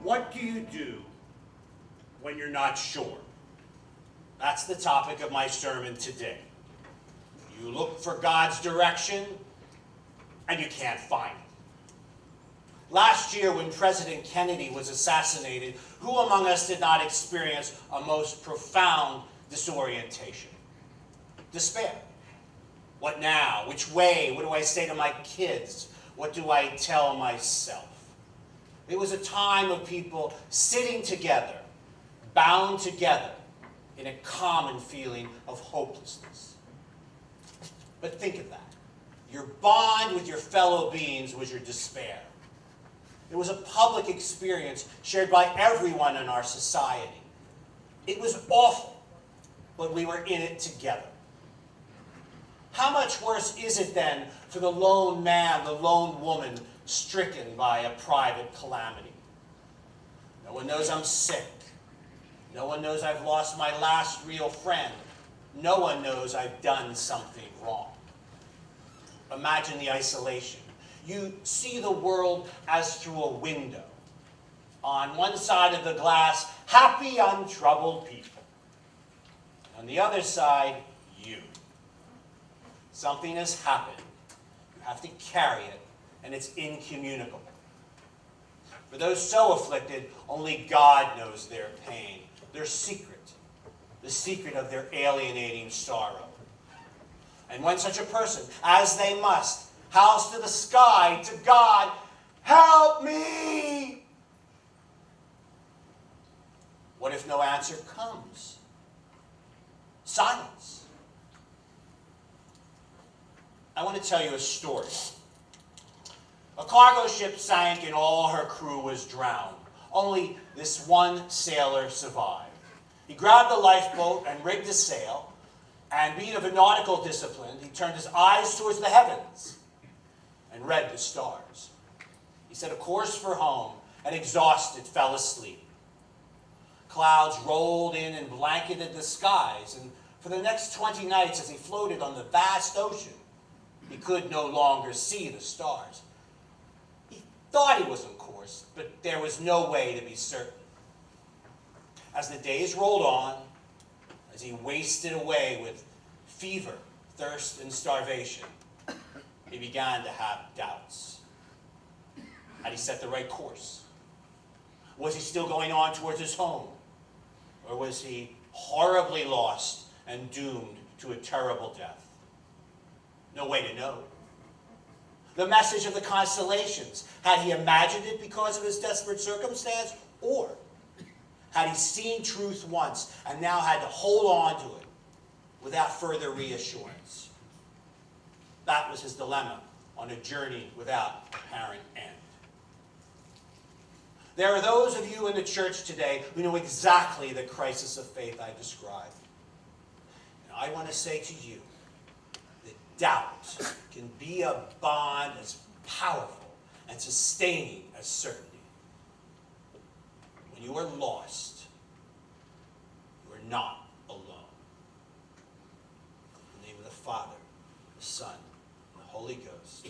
What do you do when you're not sure? That's the topic of my sermon today. You look for God's direction, and you can't find it. Last year, when President Kennedy was assassinated, who among us did not experience a most profound disorientation? Despair. What now? Which way? What do I say to my kids? What do I tell myself? It was a time of people sitting together, bound together in a common feeling of hopelessness. But think of that. Your bond with your fellow beings was your despair. It was a public experience shared by everyone in our society. It was awful, but we were in it together. How much worse is it then for the lone man, the lone woman, stricken by a private calamity? No one knows I'm sick. No one knows I've lost my last real friend. No one knows I've done something wrong. Imagine the isolation. You see the world as through a window. On one side of the glass, happy, untroubled people. On the other side, you. Something has happened. You have to carry it, and it's incommunicable. For those so afflicted, only God knows their pain, their secret, the secret of their alienating sorrow. And when such a person, as they must, howls to the sky, to God, "Help me!" What if no answer comes? Silence. I want to tell you a story. A cargo ship sank and all her crew was drowned. Only this one sailor survived. He grabbed the lifeboat and rigged a sail, and being of a nautical discipline, he turned his eyes towards the heavens and read the stars. He set a course for home and, exhausted, fell asleep. Clouds rolled in and blanketed the skies, and for the next 20 nights as he floated on the vast ocean, he could no longer see the stars. He thought he was on course, but there was no way to be certain. As the days rolled on, as he wasted away with fever, thirst, and starvation, he began to have doubts. Had he set the right course? Was he still going on towards his home? Or was he horribly lost and doomed to a terrible death? No way to know. The message of the constellations, had he imagined it because of his desperate circumstance? Or had he seen truth once and now had to hold on to it without further reassurance? That was his dilemma on a journey without apparent end. There are those of you in the church today who know exactly the crisis of faith I described. And I want to say to you that doubt can be a bond as powerful and sustaining as certainty. When you are lost, you are not alone. In the name of the Father, the Son, and the Holy Ghost.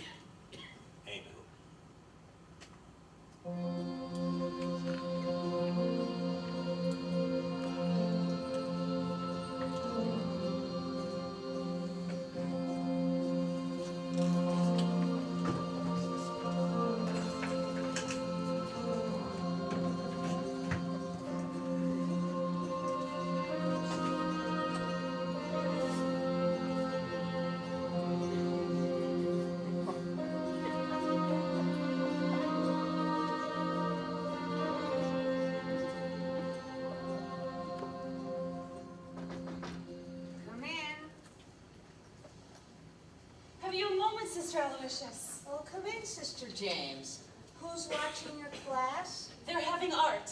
Sister Aloysius. Oh, come in, Sister James. Who's watching your class? They're having art.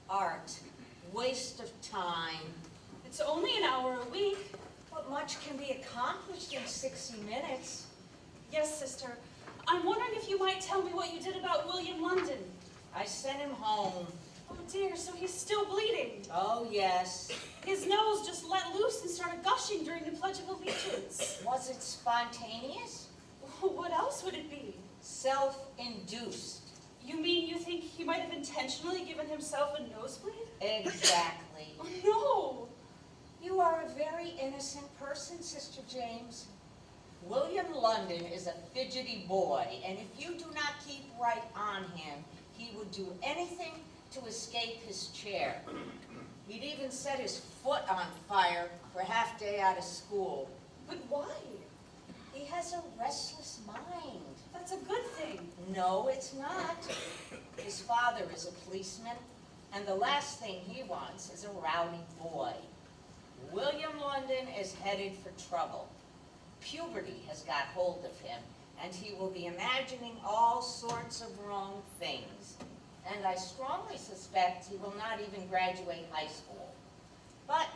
Art. Waste of time. It's only an hour a week. But much can be accomplished in 60 minutes. Yes, sister. I'm wondering if you might tell me what you did about William London. I sent him home. Oh dear, so he's still bleeding. Oh, yes. His nose just let loose and started gushing during the Pledge of Allegiance. Was it spontaneous? What else would it be? Self-induced. You mean you think he might have intentionally given himself a nosebleed? Exactly. Oh, no! You are a very innocent person, Sister James. William London is a fidgety boy, and if you do not keep right on him, he would do anything to escape his chair. He'd even set his foot on fire for half day out of school. But why? He has a restless mind. That's a good thing. No, it's not. His father is a policeman, and the last thing he wants is a rowdy boy. William London is headed for trouble. Puberty has got hold of him, and he will be imagining all sorts of wrong things. And I strongly suspect he will not even graduate high school. But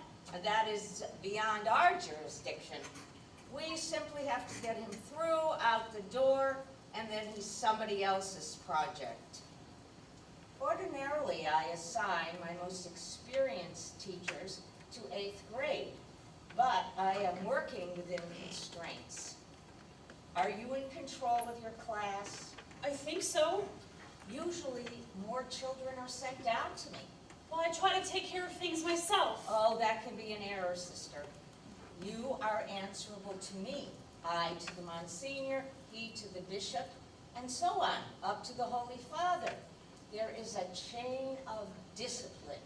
that is beyond our jurisdiction. We simply have to get him through, out the door, and then he's somebody else's project. Ordinarily, I assign my most experienced teachers to 8th grade, but I am working within constraints. Are you in control of your class? I think so. Usually, more children are sent down to me. Well, I try to take care of things myself. Oh, that can be an error, sister. You are answerable to me. I to the Monsignor, he to the Bishop, and so on, up to the Holy Father. There is a chain of discipline.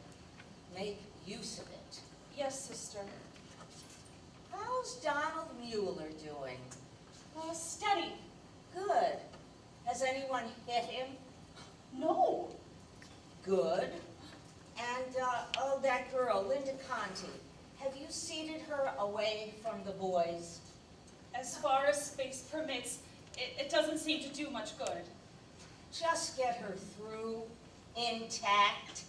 Make use of it. Yes, sister. How's Donald Mueller doing? Steady. Good. Has anyone hit him? No. Good. And, oh, that girl, Linda Conti. Have you seated her away from the boys? As far as space permits, it doesn't seem to do much good. Just get her through, intact.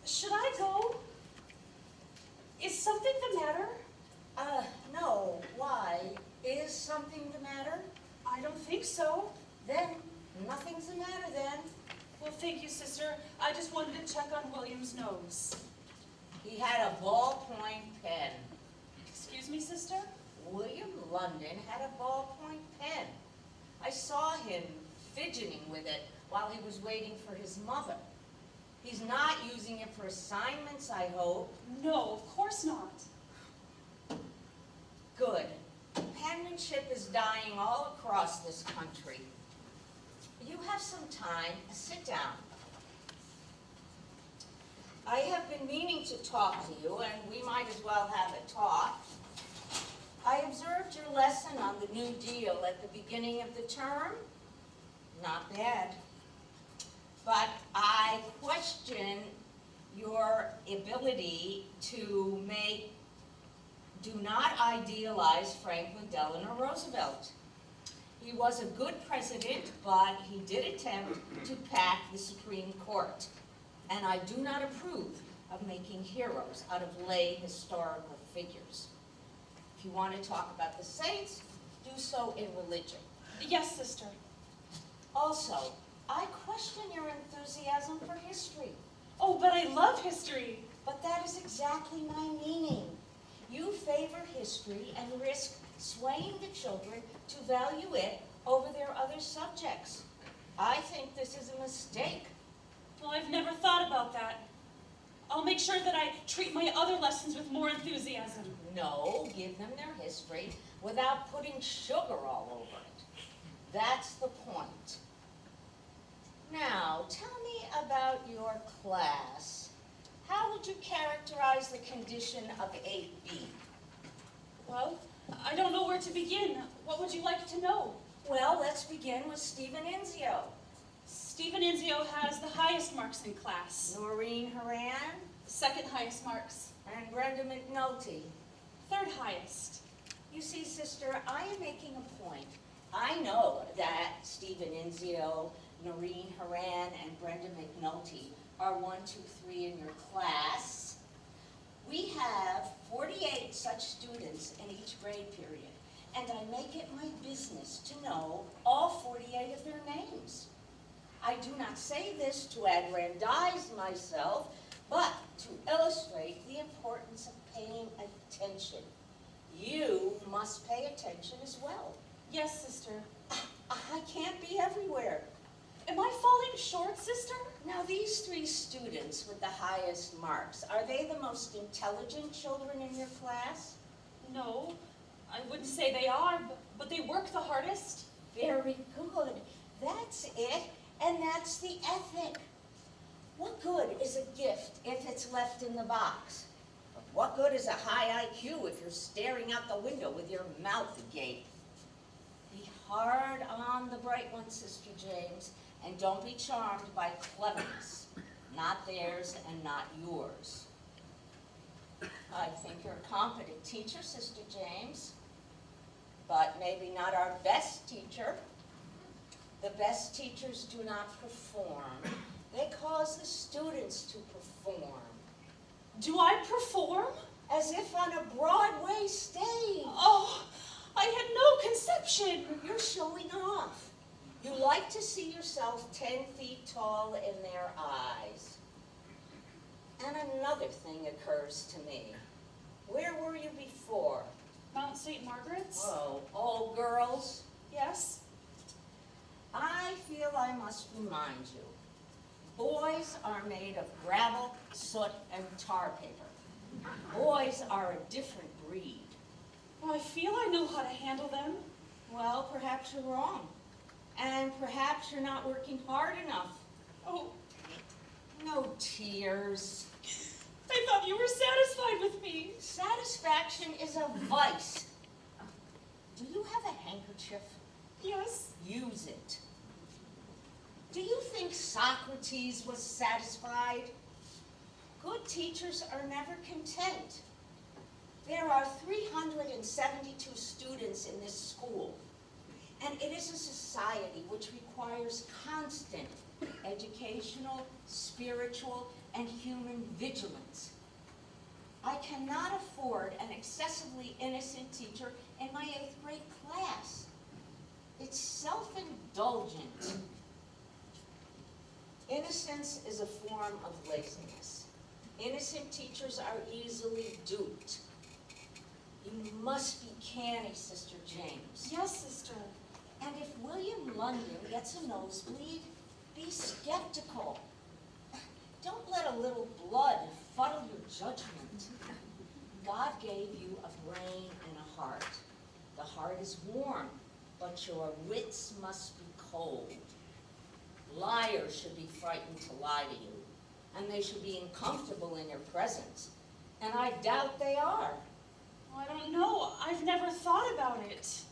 Should I go? Is something the matter? No. Why? Is something the matter? I don't think so. Then, nothing's the matter then. Well, thank you, sister. I just wanted to check on William's nose. He had a ballpoint pen. Excuse me, sister? William London had a ballpoint pen. I saw him fidgeting with it while he was waiting for his mother. He's not using it for assignments, I hope. No, of course not. Good. Penmanship is dying all across this country. You have some time. Sit down. I have been meaning to talk to you, and we might as well have a talk. I observed your lesson on the New Deal at the beginning of the term. Not bad. But I question your ability to do not idealize Franklin Delano Roosevelt. He was a good president, but he did attempt to pack the Supreme Court. And I do not approve of making heroes out of lay historical figures. If you want to talk about the saints, do so in religion. Yes, sister. Also, I question your enthusiasm for history. Oh, but I love history. But that is exactly my meaning. You favor history and risk swaying the children to value it over their other subjects. I think this is a mistake. Well, I've never thought about that. I'll make sure that I treat my other lessons with more enthusiasm. No, give them their history without putting sugar all over it. That's the point. Now, tell me about your class. How would you characterize the condition of 8B? Well, I don't know where to begin. What would you like to know? Well, let's begin with Stephen Inzio. Stephen Inzio has the highest marks in class. Noreen Horan Second highest marks. and Brenda McNulty. Third highest. You see, sister, I am making a point. I know that Stephen Inzio, Noreen Horan, and Brenda McNulty are 1, 2, 3 in your class. We have 48 such students in each grade period, and I make it my business to know all 48 of their names. I do not say this to aggrandize myself, but to illustrate the importance of paying attention. You must pay attention as well. Yes, sister. I can't be everywhere. Am I falling short, sister? Now, these 3 students with the highest marks, are they the most intelligent children in your class? No, I wouldn't say they are, but they work the hardest. Very good. That's it, and that's the ethic. What good is a gift if it's left in the box? But what good is a high IQ if you're staring out the window with your mouth agape? Be hard on the bright ones, Sister James, and don't be charmed by cleverness. Not theirs and not yours. I think you're a competent teacher, Sister James, but maybe not our best teacher. The best teachers do not perform. They cause the students to perform. Do I perform? As if on a Broadway stage. Oh, I had no conception. You're showing off. You like to see yourself 10 feet tall in their eyes. And another thing occurs to me. Where were you before? Mount St. Margaret's? Oh, all girls? Yes. I feel I must remind you. Boys are made of gravel, soot, and tar paper. Boys are a different breed. Well, I feel I know how to handle them. Well, perhaps you're wrong. And perhaps you're not working hard enough. Oh, No tears. I thought you were satisfied with me. Satisfaction is a vice. Do you have a handkerchief? Yes. Use it. Do you think Socrates was satisfied? Good teachers are never content. There are 372 students in this school, and it is a society which requires constant educational, spiritual, and human vigilance. I cannot afford an excessively innocent teacher in my 8th grade class. It's self-indulgent. Innocence is a form of laziness. Innocent teachers are easily duped. You must be canny, Sister James. Yes, sister. And if William London gets a nosebleed, be skeptical. Don't let a little blood fuddle your judgment. God gave you a brain and a heart. The heart is warm, but your wits must be cold. Liars should be frightened to lie to you, and they should be uncomfortable in your presence. And I doubt they are. I don't know. I've never thought about it.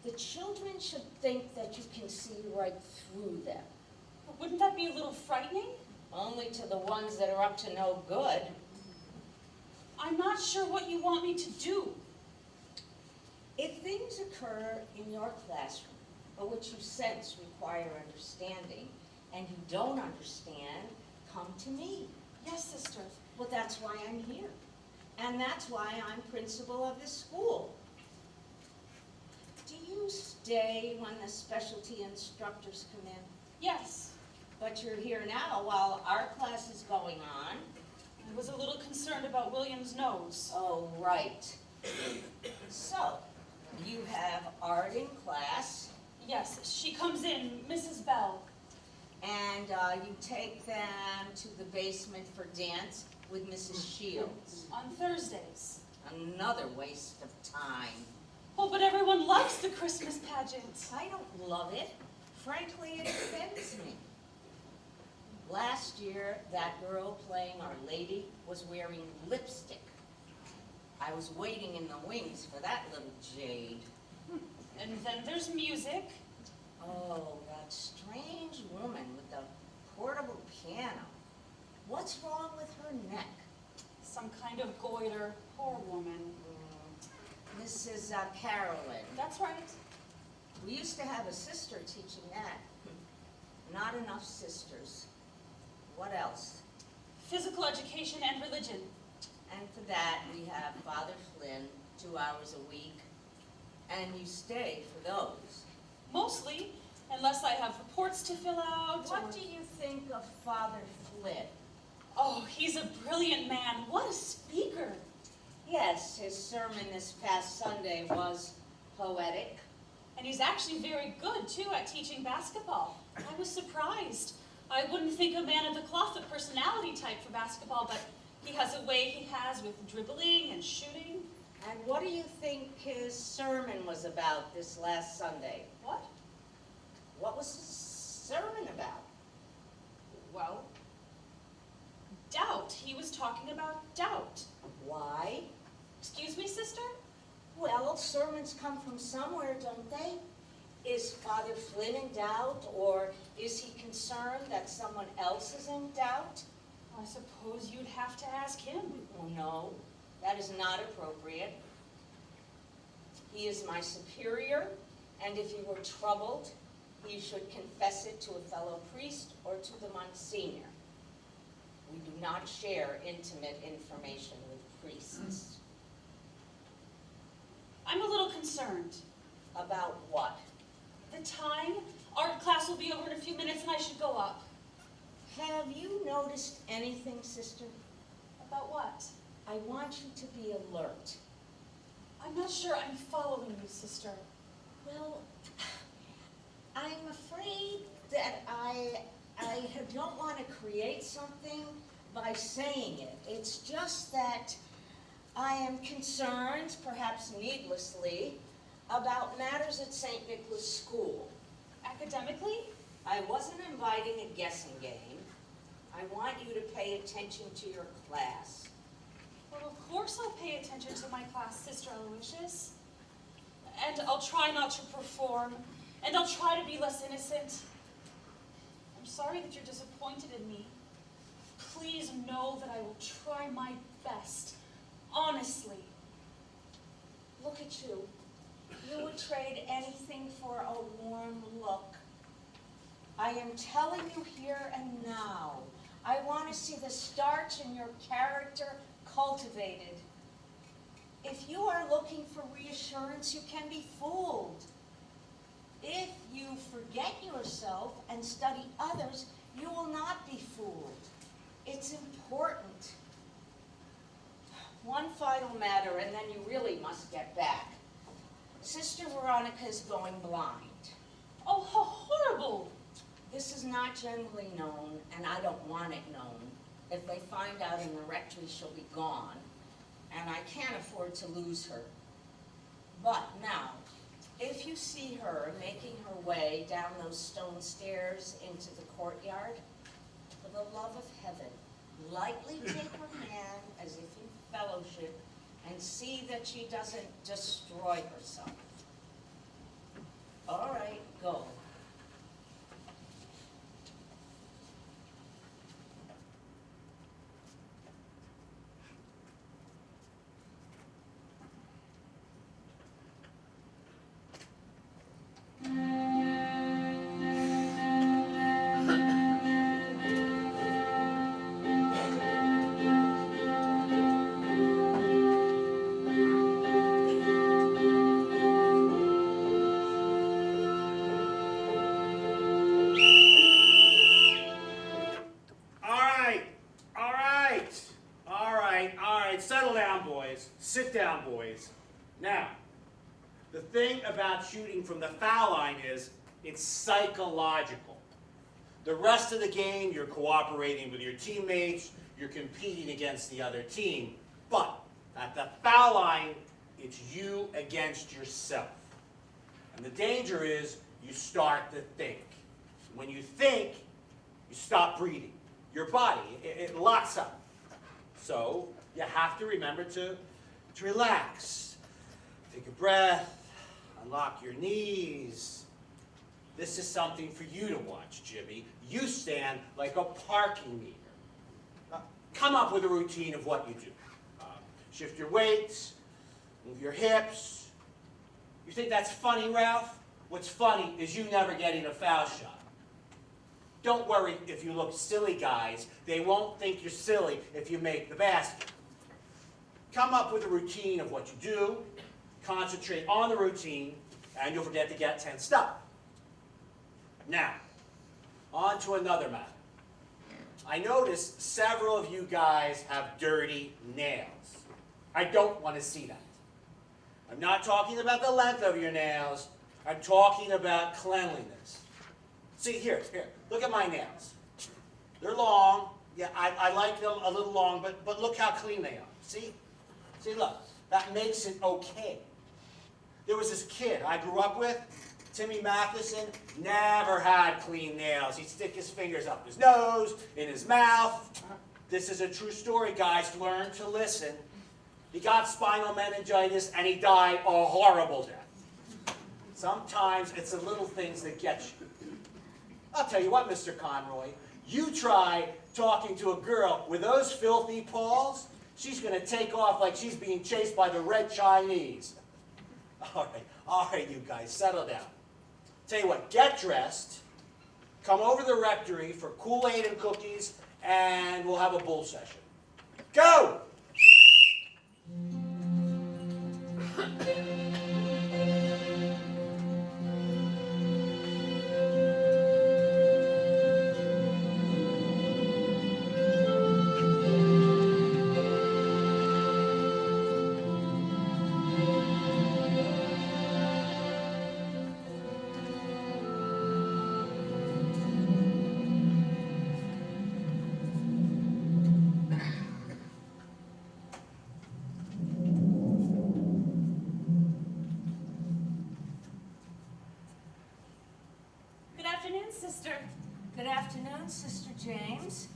The children should think that you can see right through them. But wouldn't that be a little frightening? Only to the ones that are up to no good. I'm not sure what you want me to do. If things occur in your classroom, but which you sense require understanding, and you don't understand, come to me. Yes, sister. Well, that's why I'm here. And that's why I'm principal of this school. Do you stay when the specialty instructors come in? Yes. But you're here now while our class is going on. I was a little concerned about William's nose. Oh, right. So, you have art in class, Yes, she comes in, Mrs. Bell. and you take them to the basement for dance with Mrs. Shields. On Thursdays. Another waste of time. Oh, but everyone loves the Christmas pageant. I don't love it. Frankly, it offends me. Last year, that girl playing Our Lady was wearing lipstick. I was waiting in the wings for that little jade. And then there's music. Oh, that strange woman with the portable piano. What's wrong with her neck? Some kind of goiter. Poor woman. Mrs. Carolyn. That's right. We used to have a sister teaching that. Not enough sisters. What else? Physical education and religion. And for that, we have Father Flynn, 2 hours a week. And you stay for those. Mostly, unless I have reports to fill out. What do you think of Father Flynn? Oh, he's a brilliant man. What a speaker. Yes, his sermon this past Sunday was poetic. And he's actually very good, too, at teaching basketball. I was surprised. I wouldn't think a man of the cloth a personality type for basketball, but he has a way he has with dribbling and shooting. And what do you think his sermon was about this last Sunday? What? What was his sermon about? Well, doubt. He was talking about doubt. Why? Excuse me, sister? Well, sermons come from somewhere, don't they? Is Father Flynn in doubt, or is he concerned that someone else is in doubt? I suppose you'd have to ask him. Oh, no, that is not appropriate. He is my superior, and if he were troubled, he should confess it to a fellow priest or to the Monsignor. We do not share intimate information with priests. I'm a little concerned. About what? The time? Art class will be over in a few minutes and I should go up. Have you noticed anything, sister? About what? I want you to be alert. I'm not sure I'm following you, sister. Well, I'm afraid that I don't want to create something by saying it. It's just that I am concerned, perhaps needlessly, about matters at St. Nicholas School. Academically? I wasn't inviting a guessing game. I want you to pay attention to your class. Well, of course I'll pay attention to my class, Sister Aloysius. And I'll try not to perform. And I'll try to be less innocent. I'm sorry that you're disappointed in me. Please know that I will try my best. Honestly. Look at you. You would trade anything for a warm look. I am telling you here and now, I want to see the starch in your character cultivated. If you are looking for reassurance, you can be fooled. If you forget yourself and study others, you will not be fooled. It's important. One final matter, and then you really must get back. Sister Veronica's going blind. Oh, how horrible! This is not generally known, and I don't want it known. If they find out in the rectory, she'll be gone, and I can't afford to lose her. But now, if you see her making her way down those stone stairs into the courtyard, for the love of heaven, lightly take her hand as if in fellowship and see that she doesn't destroy herself. All right, go. Settle down, boys. Sit down, boys. Now, the thing about shooting from the foul line is it's psychological. The rest of the game, you're cooperating with your teammates, you're competing against the other team. But at the foul line, it's you against yourself. And the danger is you start to think. When you think, you stop breathing. Your body, it locks up. So you have to remember to relax. Take a breath, unlock your knees. This is something for you to watch, Jimmy. You stand like a parking meter. Come up with a routine of what you do. Shift your weights, move your hips. You think that's funny, Ralph? What's funny is you never getting a foul shot. Don't worry if you look silly, guys. They won't think you're silly if you make the basket. Come up with a routine of what you do, concentrate on the routine, and you'll forget to get tensed up. Now, on to another matter. I noticed several of you guys have dirty nails. I don't want to see that. I'm not talking about the length of your nails. I'm talking about cleanliness. See, here, look at my nails. They're long. Yeah, I like them a little long, but look how clean they are. See, look, that makes it okay. There was this kid I grew up with, Timmy Matheson, never had clean nails. He'd stick his fingers up his nose, in his mouth. This is a true story, guys. Learn to listen. He got spinal meningitis, and he died a horrible death. Sometimes it's the little things that get you. I'll tell you what, Mr. Conroy, you try talking to a girl with those filthy paws, she's going to take off like she's being chased by the red Chinese. All right, you guys, settle down. Tell you what, get dressed, come over to the rectory for Kool-Aid and cookies, and we'll have a bull session. Go! Good afternoon, Sister James.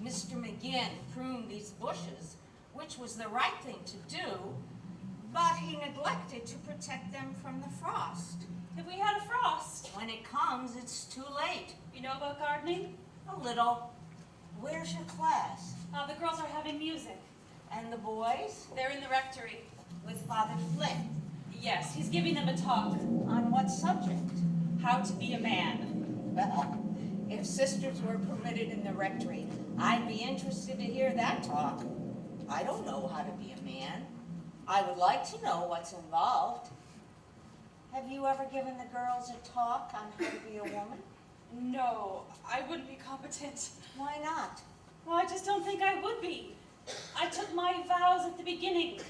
Mr. McGinn pruned these bushes, which was the right thing to do, but he neglected to protect them from the frost. Have we had a frost? When it comes, it's too late. You know about gardening? A little. Where's your class? The girls are having music. And the boys? They're in the rectory. With Father Flynn. Yes, he's giving them a talk. On what subject? How to be a man. Well, if sisters were permitted in the rectory, I'd be interested to hear that talk. I don't know how to be a man. I would like to know what's involved. Have you ever given the girls a talk on how to be a woman? No, I wouldn't be competent. Why not? Well, I just don't think I would be. I took my vows at the beginning.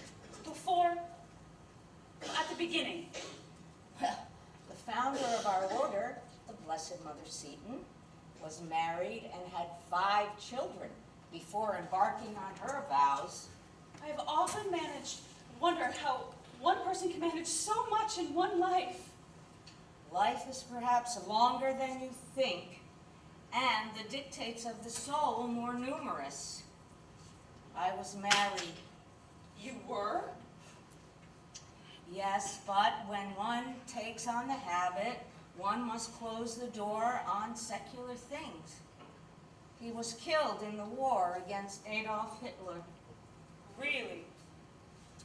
At the beginning. Well, the founder of our order, the Blessed Mother Seton, was married and had 5 children before embarking on her vows. I've often wondered how one person can manage so much in one life. Life is perhaps longer than you think, and the dictates of the soul more numerous. I was married. You were? Yes, but when one takes on the habit, one must close the door on secular things. He was killed in the war against Adolf Hitler. Really?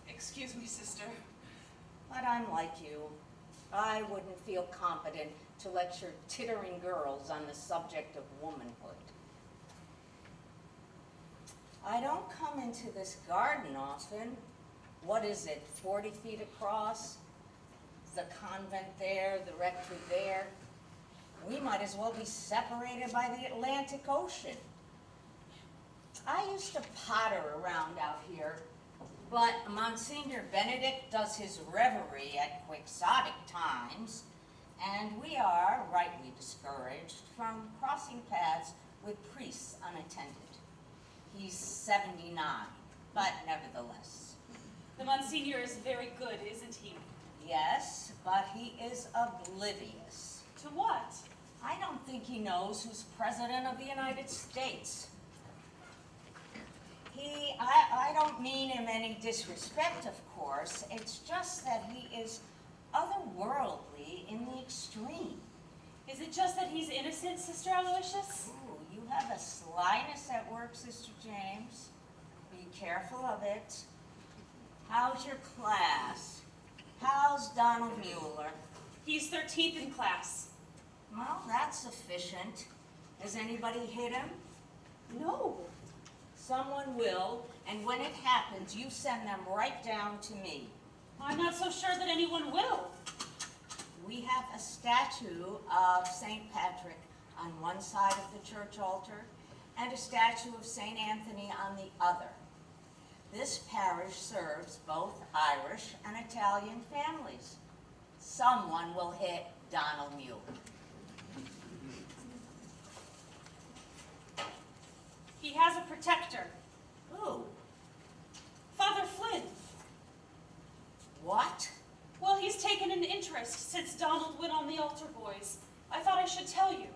Excuse me, sister. But I'm like you. I wouldn't feel competent to lecture tittering girls on the subject of womanhood. I don't come into this garden often. What is it, 40 feet across? The convent there, the rectory there. We might as well be separated by the Atlantic Ocean. I used to potter around out here, but Monsignor Benedict does his reverie at quixotic times, and we are rightly discouraged from crossing paths with priests unattended. He's 79, but nevertheless. The Monsignor is very good, isn't he? Yes, but he is oblivious. To what? I don't think he knows who's President of the United States. I don't mean him any disrespect, of course. It's just that he is otherworldly in the extreme. Is it just that he's innocent, Sister Aloysius? Ooh, you have a slyness at work, Sister James. Be careful of it. How's your class? How's Donald Mueller? He's 13th in class. Well, that's sufficient. Has anybody hit him? No. Someone will, and when it happens, you send them right down to me. I'm not so sure that anyone will. We have a statue of St. Patrick on one side of the church altar and a statue of St. Anthony on the other. This parish serves both Irish and Italian families. Someone will hit Donald Mueller. He has a protector. Who? Father Flynn. What? Well, he's taken an interest since Donald went on the altar boys. I thought I should tell you.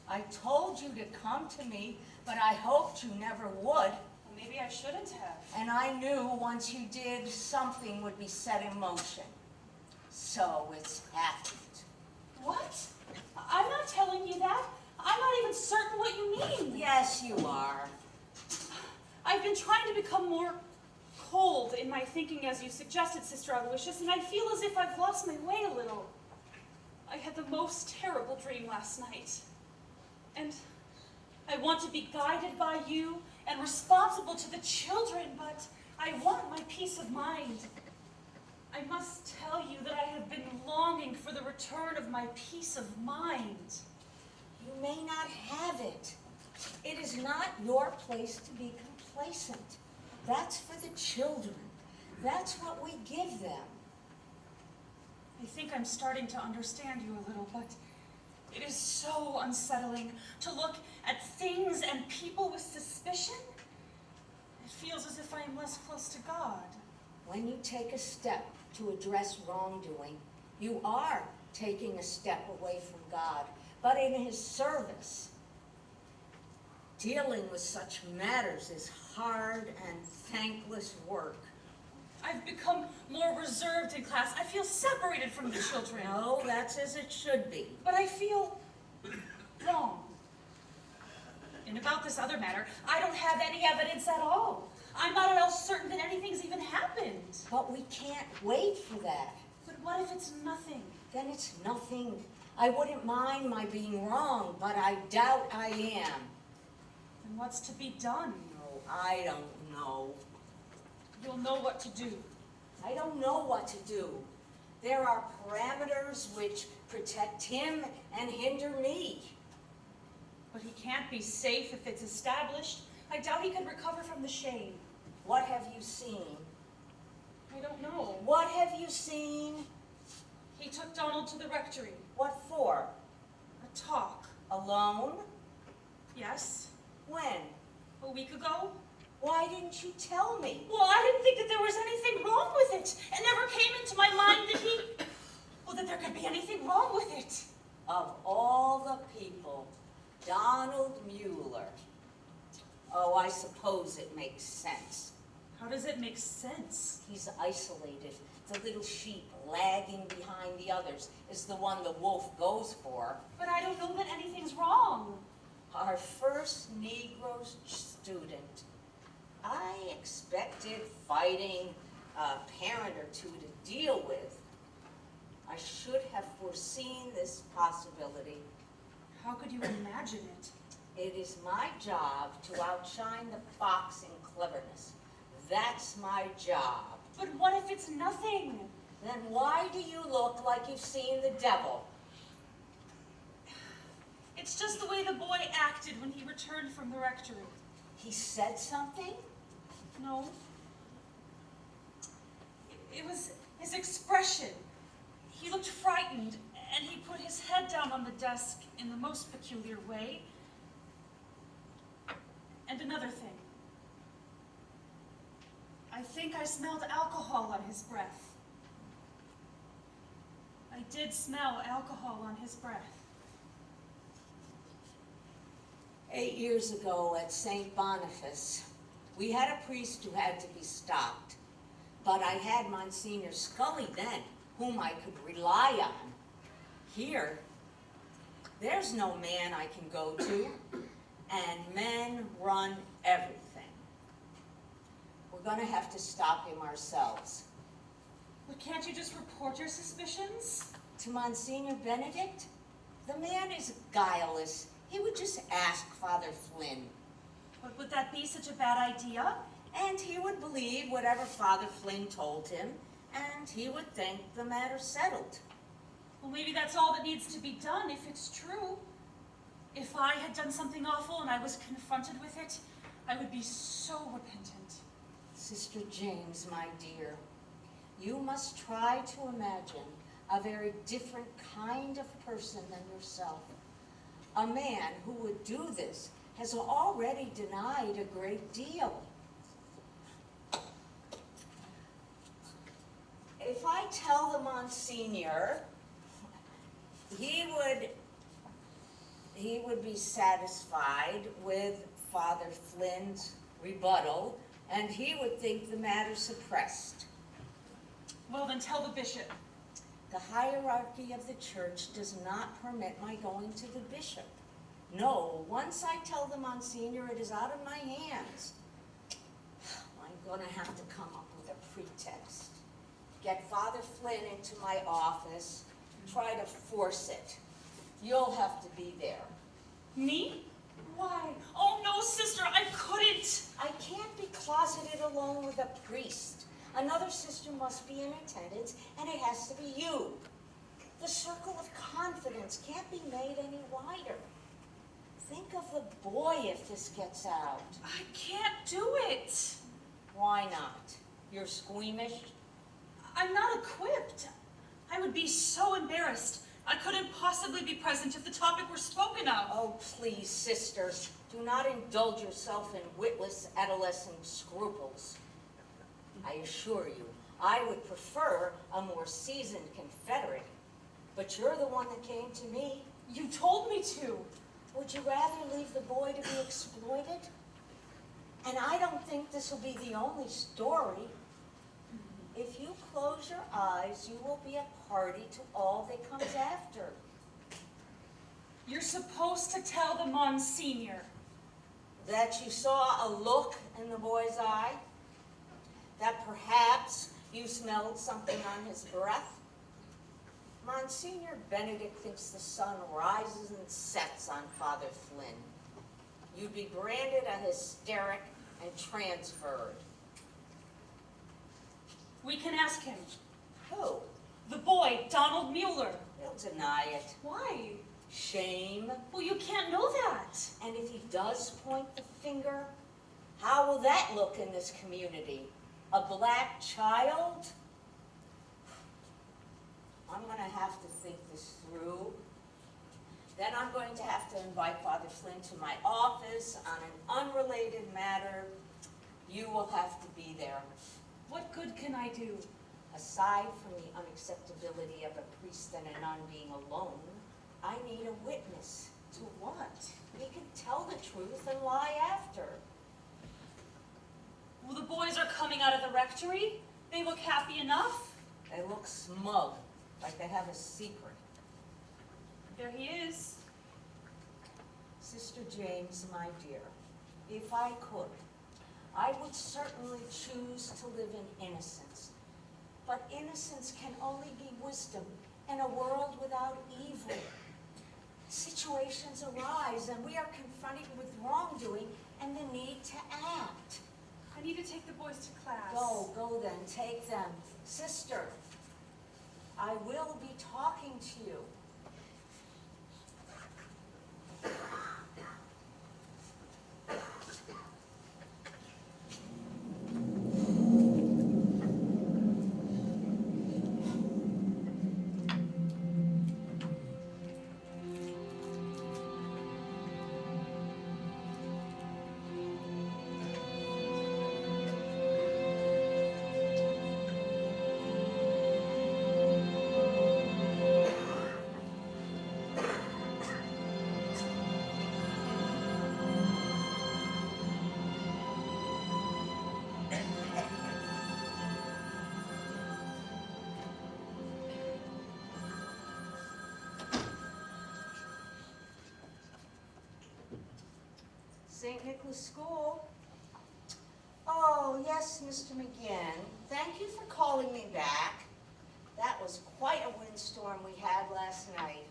I told you to come to me, but I hoped you never would. Well, maybe I shouldn't have. And I knew once you did, something would be set in motion. So it's happened. What? I'm not telling you that. I'm not even certain what you mean. Yes, you are. I've been trying to become more cold in my thinking as you suggested, Sister Aloysius, and I feel as if I've lost my way a little. I had the most terrible dream last night. And I want to be guided by you and responsible to the children, but I want my peace of mind. I must tell you that I have been longing for the return of my peace of mind. You may not have it. It is not your place to be complacent. That's for the children. That's what we give them. I think I'm starting to understand you a little, but it is so unsettling to look at things and people with suspicion. It feels as if I am less close to God. When you take a step to address wrongdoing, you are taking a step away from God, but in His service. Dealing with such matters is hard and thankless work. I've become more reserved in class. I feel separated from the children. No, that's as it should be. But I feel wrong. And about this other matter, I don't have any evidence at all. I'm not at all certain that anything's even happened. But we can't wait for that. But what if it's nothing? Then it's nothing. I wouldn't mind my being wrong, but I doubt I am. Then what's to be done? No, I don't know. You'll know what to do. I don't know what to do. There are parameters which protect him and hinder me. But he can't be safe if it's established. I doubt he could recover from the shame. What have you seen? I don't know. What have you seen? He took Donald to the rectory. What for? A talk. Alone? Yes. When? A week ago? Why didn't you tell me? Well, I didn't think that there was anything wrong with it. It never came into my mind that there could be anything wrong with it. Of all the people, Donald Mueller. Oh, I suppose it makes sense. How does it make sense? He's isolated. The little sheep lagging behind the others is the one the wolf goes for. But I don't know that anything's wrong. Our first Negro student. I expected fighting, a parent or two to deal with. I should have foreseen this possibility. How could you imagine it? It is my job to outshine the fox in cleverness. That's my job. But what if it's nothing? Then why do you look like you've seen the devil? It's just the way the boy acted when he returned from the rectory. He said something? No. It was his expression. He looked frightened, and he put his head down on the desk in the most peculiar way. And another thing. I think I smelled alcohol on his breath. I did smell alcohol on his breath. 8 years ago at St. Boniface, we had a priest who had to be stopped. But I had Monsignor Scully then, whom I could rely on. Here, there's no man I can go to, and men run everything. We're going to have to stop him ourselves. But can't you just report your suspicions? To Monsignor Benedict? The man is guileless. He would just ask Father Flynn. But would that be such a bad idea? And he would believe whatever Father Flynn told him, and he would think the matter settled. Well, maybe that's all that needs to be done if it's true. If I had done something awful and I was confronted with it, I would be so repentant. Sister James, my dear, you must try to imagine a very different kind of person than yourself. A man who would do this has already denied a great deal. If I tell the Monsignor, he would be satisfied with Father Flynn's rebuttal, and he would think the matter suppressed. Well, then tell the bishop. The hierarchy of the church does not permit my going to the bishop. No, once I tell the Monsignor, it is out of my hands. I'm going to have to come up with a pretext. Get Father Flynn into my office, try to force it. You'll have to be there. Me? Why? Oh no, sister, I couldn't. I can't be closeted alone with a priest. Another sister must be in attendance, and it has to be you. The circle of confidence can't be made any wider. Think of the boy if this gets out. I can't do it. Why not? You're squeamish? I'm not equipped. I would be so embarrassed. I couldn't possibly be present if the topic were spoken of. Oh, please, sisters, do not indulge yourself in witless adolescent scruples. I assure you, I would prefer a more seasoned confederate. But you're the one that came to me. You told me to. Would you rather leave the boy to be exploited? And I don't think this will be the only story. If you close your eyes, you will be a party to all that comes after. You're supposed to tell the Monsignor. That you saw a look in the boy's eye? That perhaps you smelled something on his breath? Monsignor Benedict thinks the sun rises and sets on Father Flynn. You'd be branded a hysteric and transferred. We can ask him. Who? The boy, Donald Mueller. He'll deny it. Why? Shame. Well, you can't know that. And if he does point the finger, how will that look in this community? A black child? I'm going to have to think this through. Then I'm going to have to invite Father Flynn to my office on an unrelated matter. You will have to be there. What good can I do? Aside from the unacceptability of a priest and a nun being alone, I need a witness. To what? He can tell the truth and lie after. Well, the boys are coming out of the rectory. They look happy enough. They look smug, like they have a secret. There he is. Sister James, my dear, if I could, I would certainly choose to live in innocence. But innocence can only be wisdom in a world without evil. Situations arise and we are confronted with wrongdoing and the need to act. I need to take the boys to class. Go then, take them. Sister, I will be talking to you. St. Nicholas School. Oh, yes, Mr. McGinn. Thank you for calling me back. That was quite a windstorm we had last night.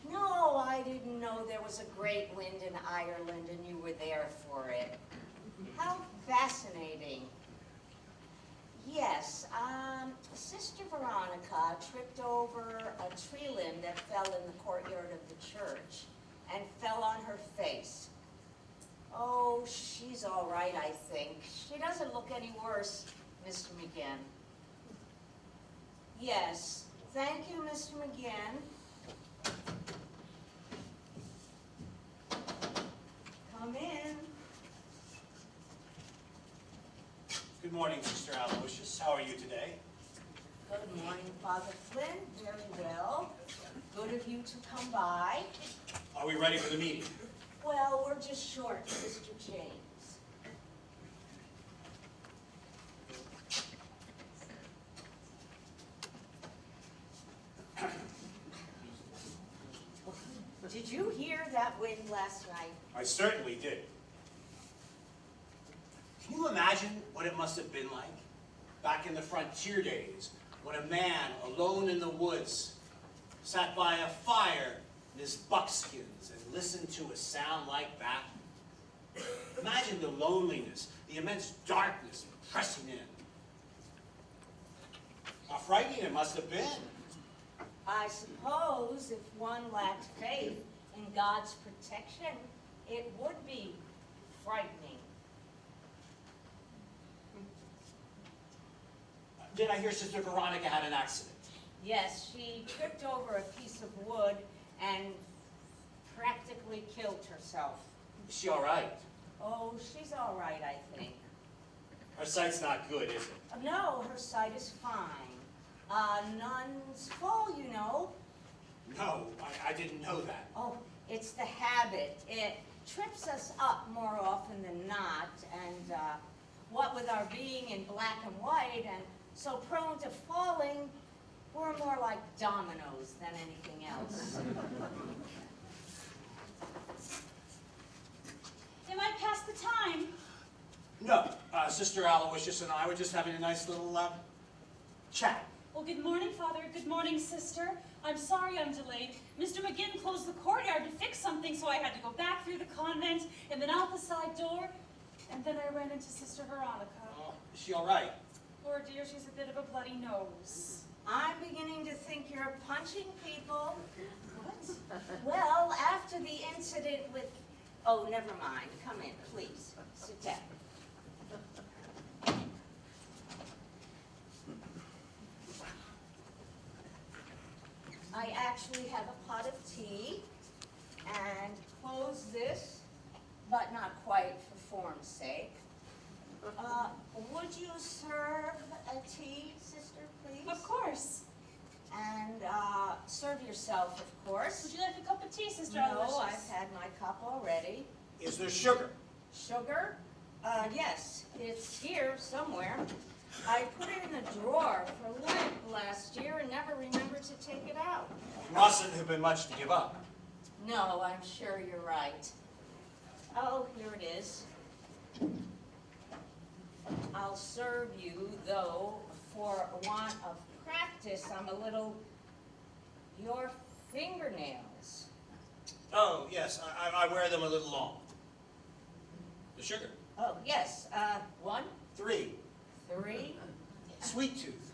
No, I didn't know there was a great wind in Ireland and you were there for it. How fascinating. Yes, Sister Veronica tripped over a tree limb that fell in the courtyard of the church and fell on her face. Oh, she's all right, I think. She doesn't look any worse. Mr. McGinn. Yes, thank you, Mr. McGinn. Come in. Good morning, Sister Aloysius. How are you today? Good morning, Father Flynn. Very well. Good of you to come by. Are we ready for the meeting? Well, we're just short, Sister James. Did you hear that wind last night? I certainly did. Can you imagine what it must have been like back in the frontier days when a man alone in the woods sat by a fire in his buckskins and listened to a sound like that? Imagine the loneliness, the immense darkness pressing in. How frightening it must have been. I suppose if one lacked faith in God's protection, it would be frightening. Did I hear Sister Veronica had an accident? Yes, she tripped over a piece of wood and practically killed herself. Is she all right? Oh, she's all right, I think. Her sight's not good, is it? No, her sight is fine. Nuns fall, you know. No, I didn't know that. Oh, it's the habit. It trips us up more often than not, and what with our being in black and white and so prone to falling, we're more like dominoes than anything else. Am I past the time? No, Sister Aloysius and I were just having a nice little chat. Well, good morning, Father. Good morning, Sister. I'm sorry I'm delayed. Mr. McGinn closed the courtyard to fix something, so I had to go back through the convent and then out the side door. And then I ran into Sister Veronica. Oh, is she all right? Poor dear, she's a bit of a bloody nose. I'm beginning to think you're punching people. What? Well, after the incident with... Oh, never mind. Come in, please. Sit down. I actually have a pot of tea and close this, but not quite for form's sake. Would you serve a tea, sister, please? Of course. And serve yourself, of course. Would you like a cup of tea, Sister No, Aloysius? I've had my cup already. Is there sugar? Sugar? Yes, it's here somewhere. I put it in the drawer for Lent last year and never remembered to take it out. Mustn't have been much to give up. No, I'm sure you're right. Oh, here it is. I'll serve you, though, for want of practice, I'm a little... Your fingernails. Oh, yes, I wear them a little long. The sugar? Oh, yes, 1, 3. 3. Sweet tooth.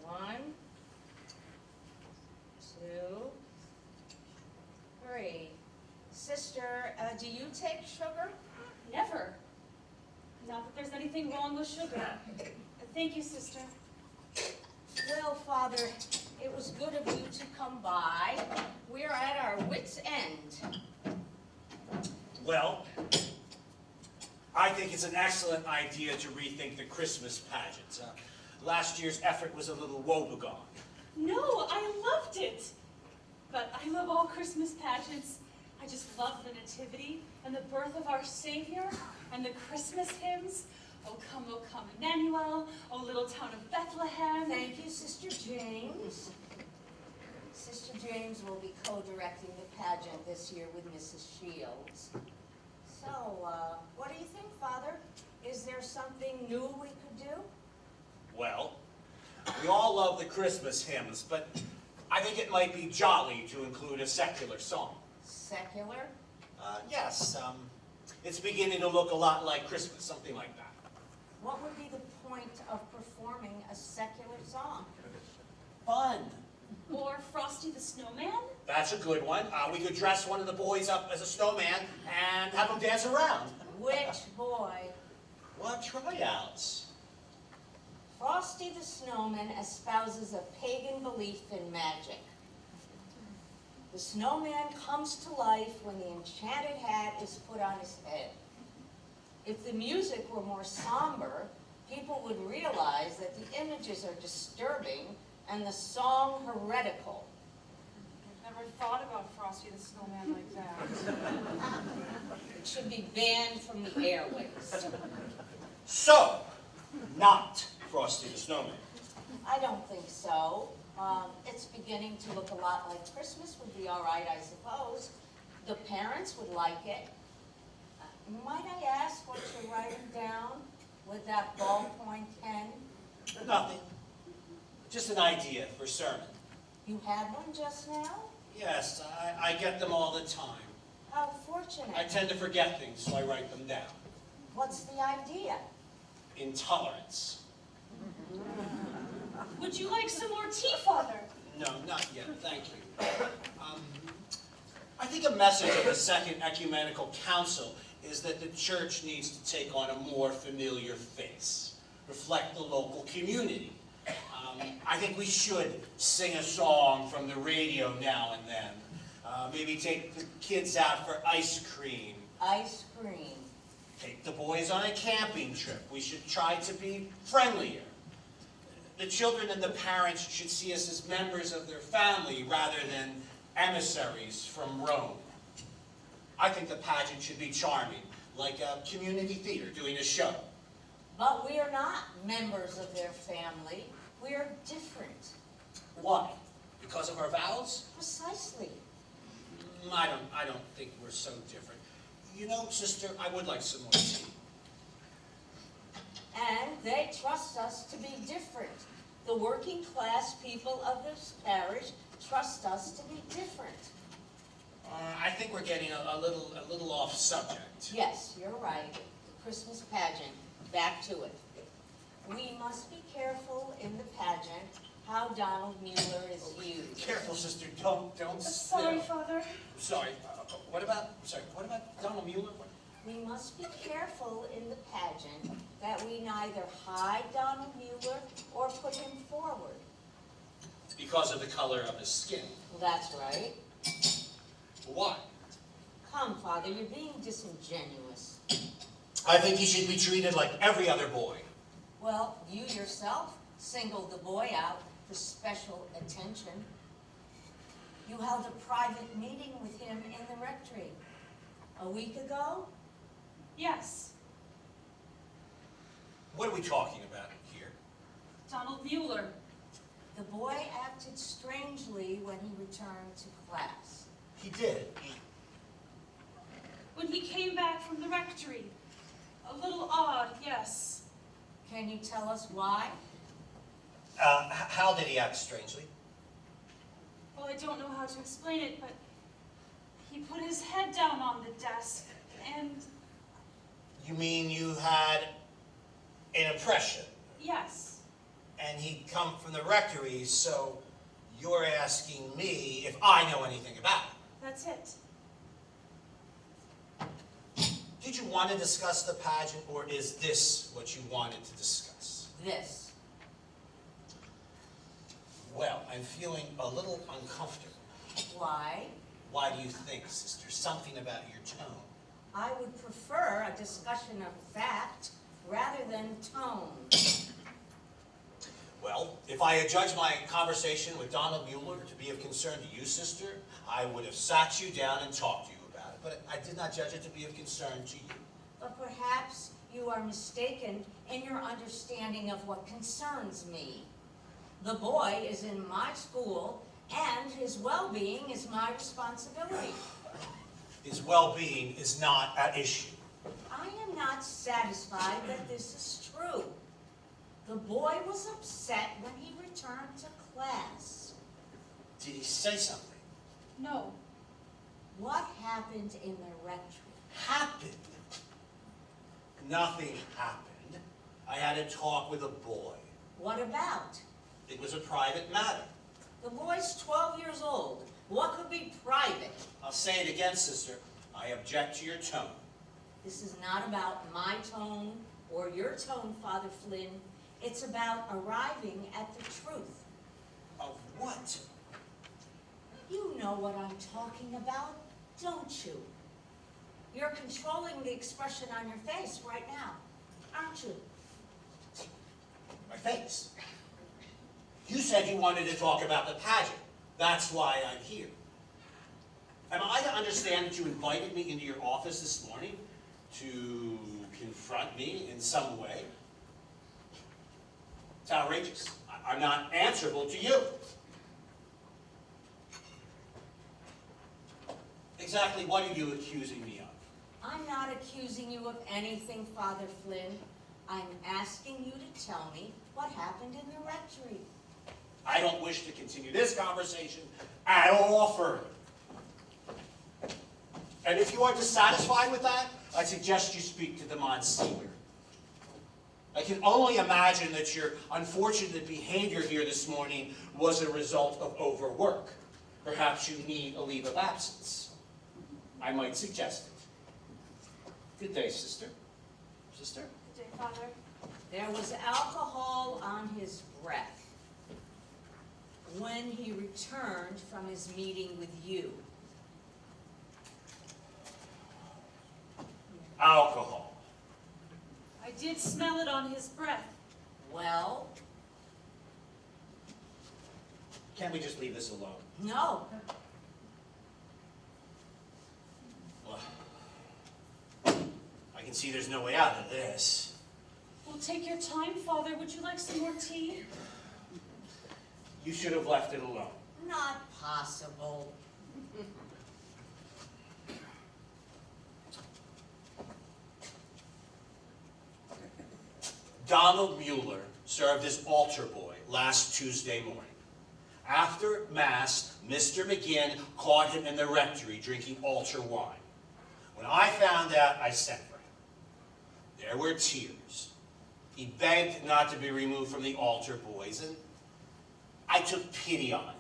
1, 2, 3. Sister, do you take sugar? Never. Not that there's anything wrong with sugar. Thank you, Sister. Well, Father, it was good of you to come by. We're at our wits' end. Well, I think it's an excellent idea to rethink the Christmas pageants. Last year's effort was a little woebegone. No, I loved it. But I love all Christmas pageants. I just love the Nativity and the birth of our Savior and the Christmas hymns. O come, Emmanuel, O little town of Bethlehem. Thank you, Sister James. Sister James will be co-directing the pageant this year with Mrs. Shields. So, what do you think, Father? Is there something new we could do? Well, we all love the Christmas hymns, but I think it might be jolly to include a secular song. Secular? Yes, it's beginning to look a lot like Christmas, something like that. What would be the point of performing a secular song? Fun. Or Frosty the Snowman. That's a good one. We could dress one of the boys up as a snowman and have them dance around. Which boy? What tryouts? Frosty the Snowman espouses a pagan belief in magic. The snowman comes to life when the enchanted hat is put on his head. If the music were more somber, people would realize that the images are disturbing and the song heretical. I've never thought about Frosty the Snowman like that. It should be banned from the airwaves. So, not Frosty the Snowman. I don't think so. It's beginning to look a lot like Christmas. Would be all right, I suppose. The parents would like it. Might I ask what you're writing down with that ballpoint pen? Nothing. Just an idea for a sermon. You had one just now? Yes, I get them all the time. How fortunate. I tend to forget things, so I write them down. What's the idea? Intolerance. Would you like some more tea, Father? No, not yet, thank you. I think a message of the Second Ecumenical Council is that the church needs to take on a more familiar face, reflect the local community. I think we should sing a song from the radio now and then. Maybe take the kids out for ice cream. Ice cream. Take the boys on a camping trip. We should try to be friendlier. The children and the parents should see us as members of their family rather than emissaries from Rome. I think the pageant should be charming, like a community theater doing a show. But we are not members of their family. We are different. Why? Because of our vows? Precisely. I don't think we're so different. You know, sister, I would like some more tea. And they trust us to be different. The working class people of this parish trust us to be different. I think we're getting a little off subject. Yes, you're right. The Christmas pageant. Back to it. We must be careful in the pageant how Donald Mueller is used. Careful, sister. Don't. Sorry, Father. Sorry. What about Donald Mueller? We must be careful in the pageant that we neither hide Donald Mueller or put him forward. Because of the color of his skin. Well, that's right. Why? Come, Father, you're being disingenuous. I think he should be treated like every other boy. Well, you yourself singled the boy out for special attention. You held a private meeting with him in the rectory. A week ago? Yes, What are we talking about here? Donald Mueller. The boy acted strangely when he returned to class. He did. When he came back from the rectory. A little odd, yes. Can you tell us why? How did he act strangely? Well, I don't know how to explain it, but he put his head down on the desk, and You mean you had an impression, yes, and he'd come from the rectory, so you're asking me if I know anything about it. that's it. Did you want to discuss the pageant, or is this what you wanted to discuss? This. Well, I'm feeling a little uncomfortable. Why? Why do you think, sister? Something about your tone. I would prefer a discussion of fact rather than tone. Well, if I had judged my conversation with Donald Mueller to be of concern to you, sister, I would have sat you down and talked to you about it. But I did not judge it to be of concern to you. But perhaps you are mistaken in your understanding of what concerns me. The boy is in my school, and his well-being is my responsibility. His well-being is not at issue. I am not satisfied that this is true. The boy was upset when he returned to class. Did he say something? No, What happened in the rectory? Happened? Nothing happened. I had a talk with a boy. What about? It was a private matter. The boy's 12 years old. What could be private? I'll say it again, sister. I object to your tone. This is not about my tone or your tone, Father Flynn. It's about arriving at the truth. Of what? You know what I'm talking about, don't you? You're controlling the expression on your face right now, aren't you? My face. You said you wanted to talk about the pageant. That's why I'm here. Am I to understand that you invited me into your office this morning to confront me in some way? It's outrageous. I'm not answerable to you. Exactly what are you accusing me of? I'm not accusing you of anything, Father Flynn. I'm asking you to tell me what happened in the rectory. I don't wish to continue this conversation at all further. And if you are dissatisfied with that, I suggest you speak to the Monsignor. I can only imagine that your unfortunate behavior here this morning was a result of overwork. Perhaps you need a leave of absence. I might suggest it. Good day, sister. Sister? Good day, Father. There was alcohol on his breath when he returned from his meeting with you. Alcohol. I did smell it on his breath. Well, Can't we just leave this alone? no. Well, I can see there's no way out of this. Well, take your time, Father. Would you like some more tea? You should have left it alone. Not possible. Donald Mueller served as altar boy last Tuesday morning. After Mass, Mr. McGinn caught him in the rectory drinking altar wine. When I found out, I sent for him. There were tears. He begged not to be removed from the altar boys, and I took pity on him.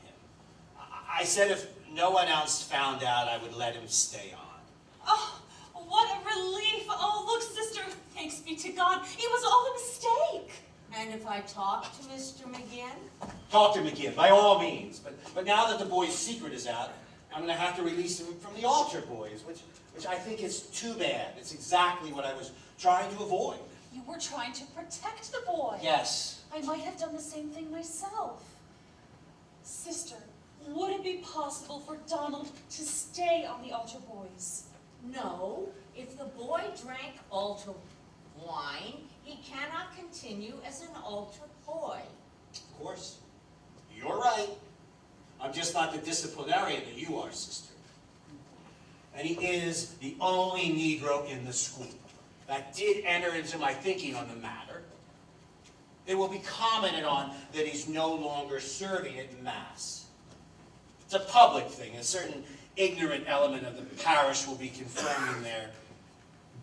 I said if no one else found out, I would let him stay on. Oh, what a relief. Oh, look, sister, thanks be to God. It was all a mistake. And if I talk to Mr. McGinn? Talk to McGinn, by all means. But now that the boy's secret is out, I'm going to have to release him from the altar boys, which I think is too bad. It's exactly what I was trying to avoid. You were trying to protect the boy. Yes. I might have done the same thing myself. Sister, would it be possible for Donald to stay on the altar boys? No. If the boy drank altar wine, he cannot continue as an altar boy. Of course. You're right. I'm just not the disciplinarian that you are, sister. And he is the only Negro in the school. That did enter into my thinking on the matter. It will be commented on that he's no longer serving at Mass. It's a public thing. A certain ignorant element of the parish will be confirming their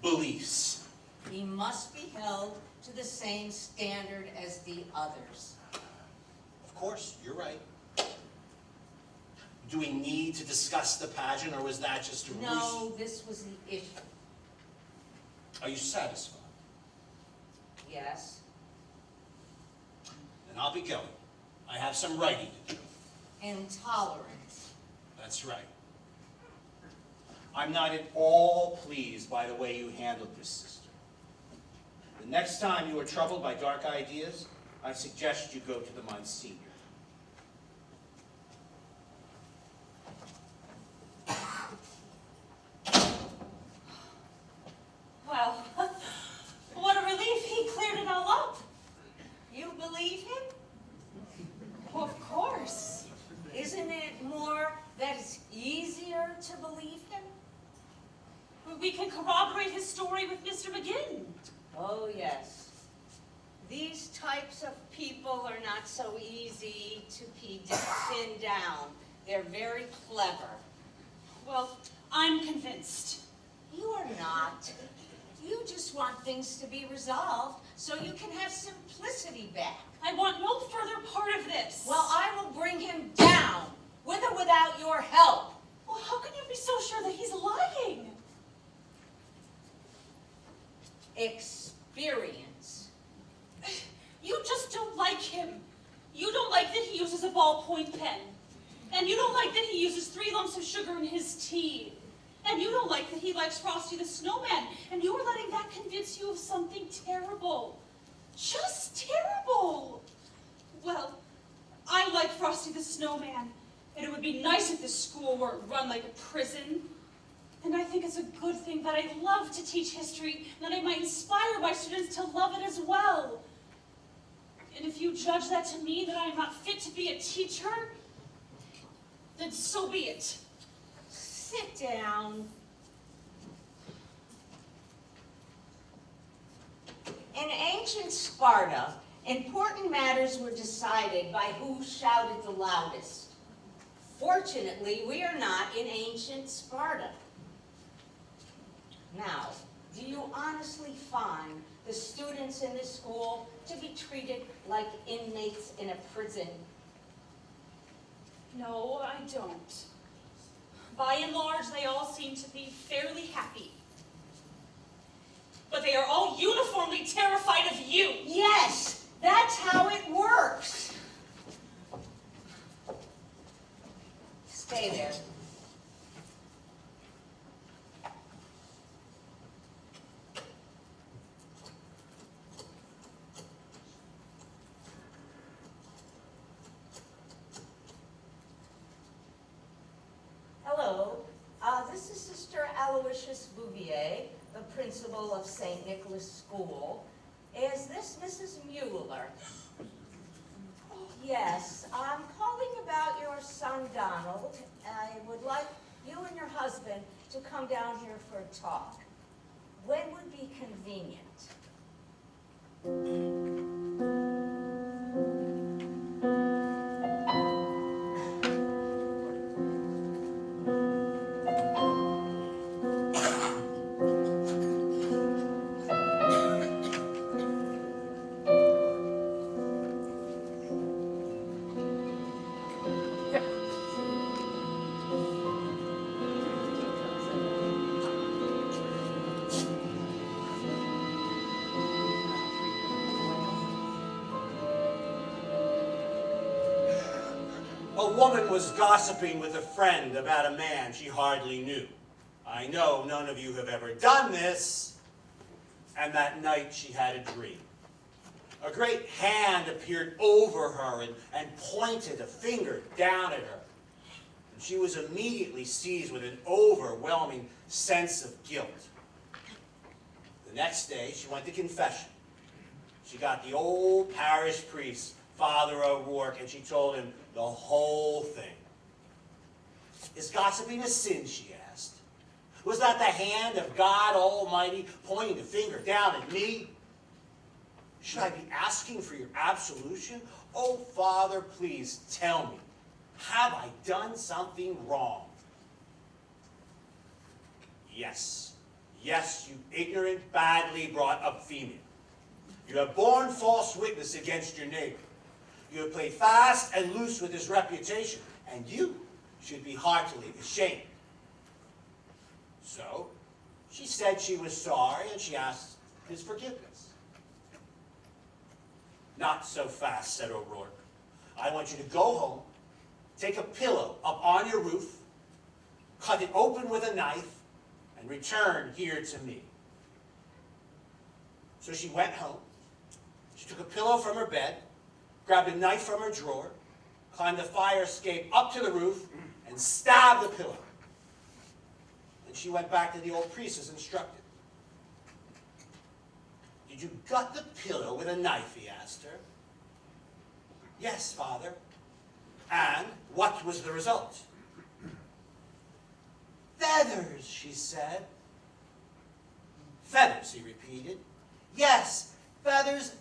beliefs. He must be held to the same standard as the others. Of course, you're right. Do we need to discuss the pageant, or was that just a ruse? No, this was the issue. Are you satisfied? Yes. Then I'll be going. I have some writing to do. Intolerance. That's right. I'm not at all pleased by the way you handled this, sister. The next time you are troubled by dark ideas, I suggest you go to the Monsignor. Well, what a relief. He cleared it all up. You believe him? Well, of course. Isn't it more that it's easier to believe him? We can corroborate his story with Mr. McGinn. Oh, yes. These types of people are not so easy to pin down. They're very clever. Well, I'm convinced. You are not. You just want things to be resolved so you can have simplicity back. I want no further part of this. Well, I will bring him down, with or without your help. Well, how can you be so sure that he's lying? Experience. You just don't like him. You don't like that he uses a ballpoint pen. And you don't like that he uses 3 lumps of sugar in his tea. And you don't like that he likes Frosty the Snowman. And you are letting that convince you of something terrible. Just terrible. Well, I like Frosty the Snowman. And it would be nice if this school weren't run like a prison. And I think it's a good thing that I love to teach history, that I might inspire my students to love it as well. And if you judge that to mean that I'm not fit to be a teacher, then so be it. Sit down. In ancient Sparta, important matters were decided by who shouted the loudest. Fortunately, we are not in ancient Sparta. Now, do you honestly find the students in this school to be treated like inmates in a prison? No, I don't. By and large, they all seem to be fairly happy. But they are all uniformly terrified of you. Yes, that's how it works. Stay there. Hello, this is Sister Aloysius Bouvier, the principal of St. Nicholas School. Is this Mrs. Mueller? Yes, I'm calling about your son Donald. I would like you and your husband to come down here for a talk. When would be convenient? A woman was gossiping with a friend about a man she hardly knew. I know none of you have ever done this. And that night she had a dream. A great hand appeared over her and pointed a finger down at her. And she was immediately seized with an overwhelming sense of guilt. The next day she went to confession. She got the old parish priest, Father O'Rourke, and she told him the whole thing. Is gossiping a sin, she asked. Was that the hand of God Almighty pointing the finger down at me? Should I be asking for your absolution? Oh, Father, please tell me, have I done something wrong? Yes. Yes, you ignorant, badly brought up female. You have borne false witness against your neighbor. You have played fast and loose with his reputation, and you should be heartily ashamed. So, she said she was sorry, and she asked his forgiveness. Not so fast, said O'Rourke. I want you to go home, take a pillow up on your roof, cut it open with a knife, and return here to me. So she went home. She took a pillow from her bed, grabbed a knife from her drawer, climbed the fire escape up to the roof, and stabbed the pillow. Then she went back to the old priest as instructed. Did you gut the pillow with a knife, he asked her. Yes, Father. And what was the result? Feathers, she said. Feathers, he repeated. Yes, feathers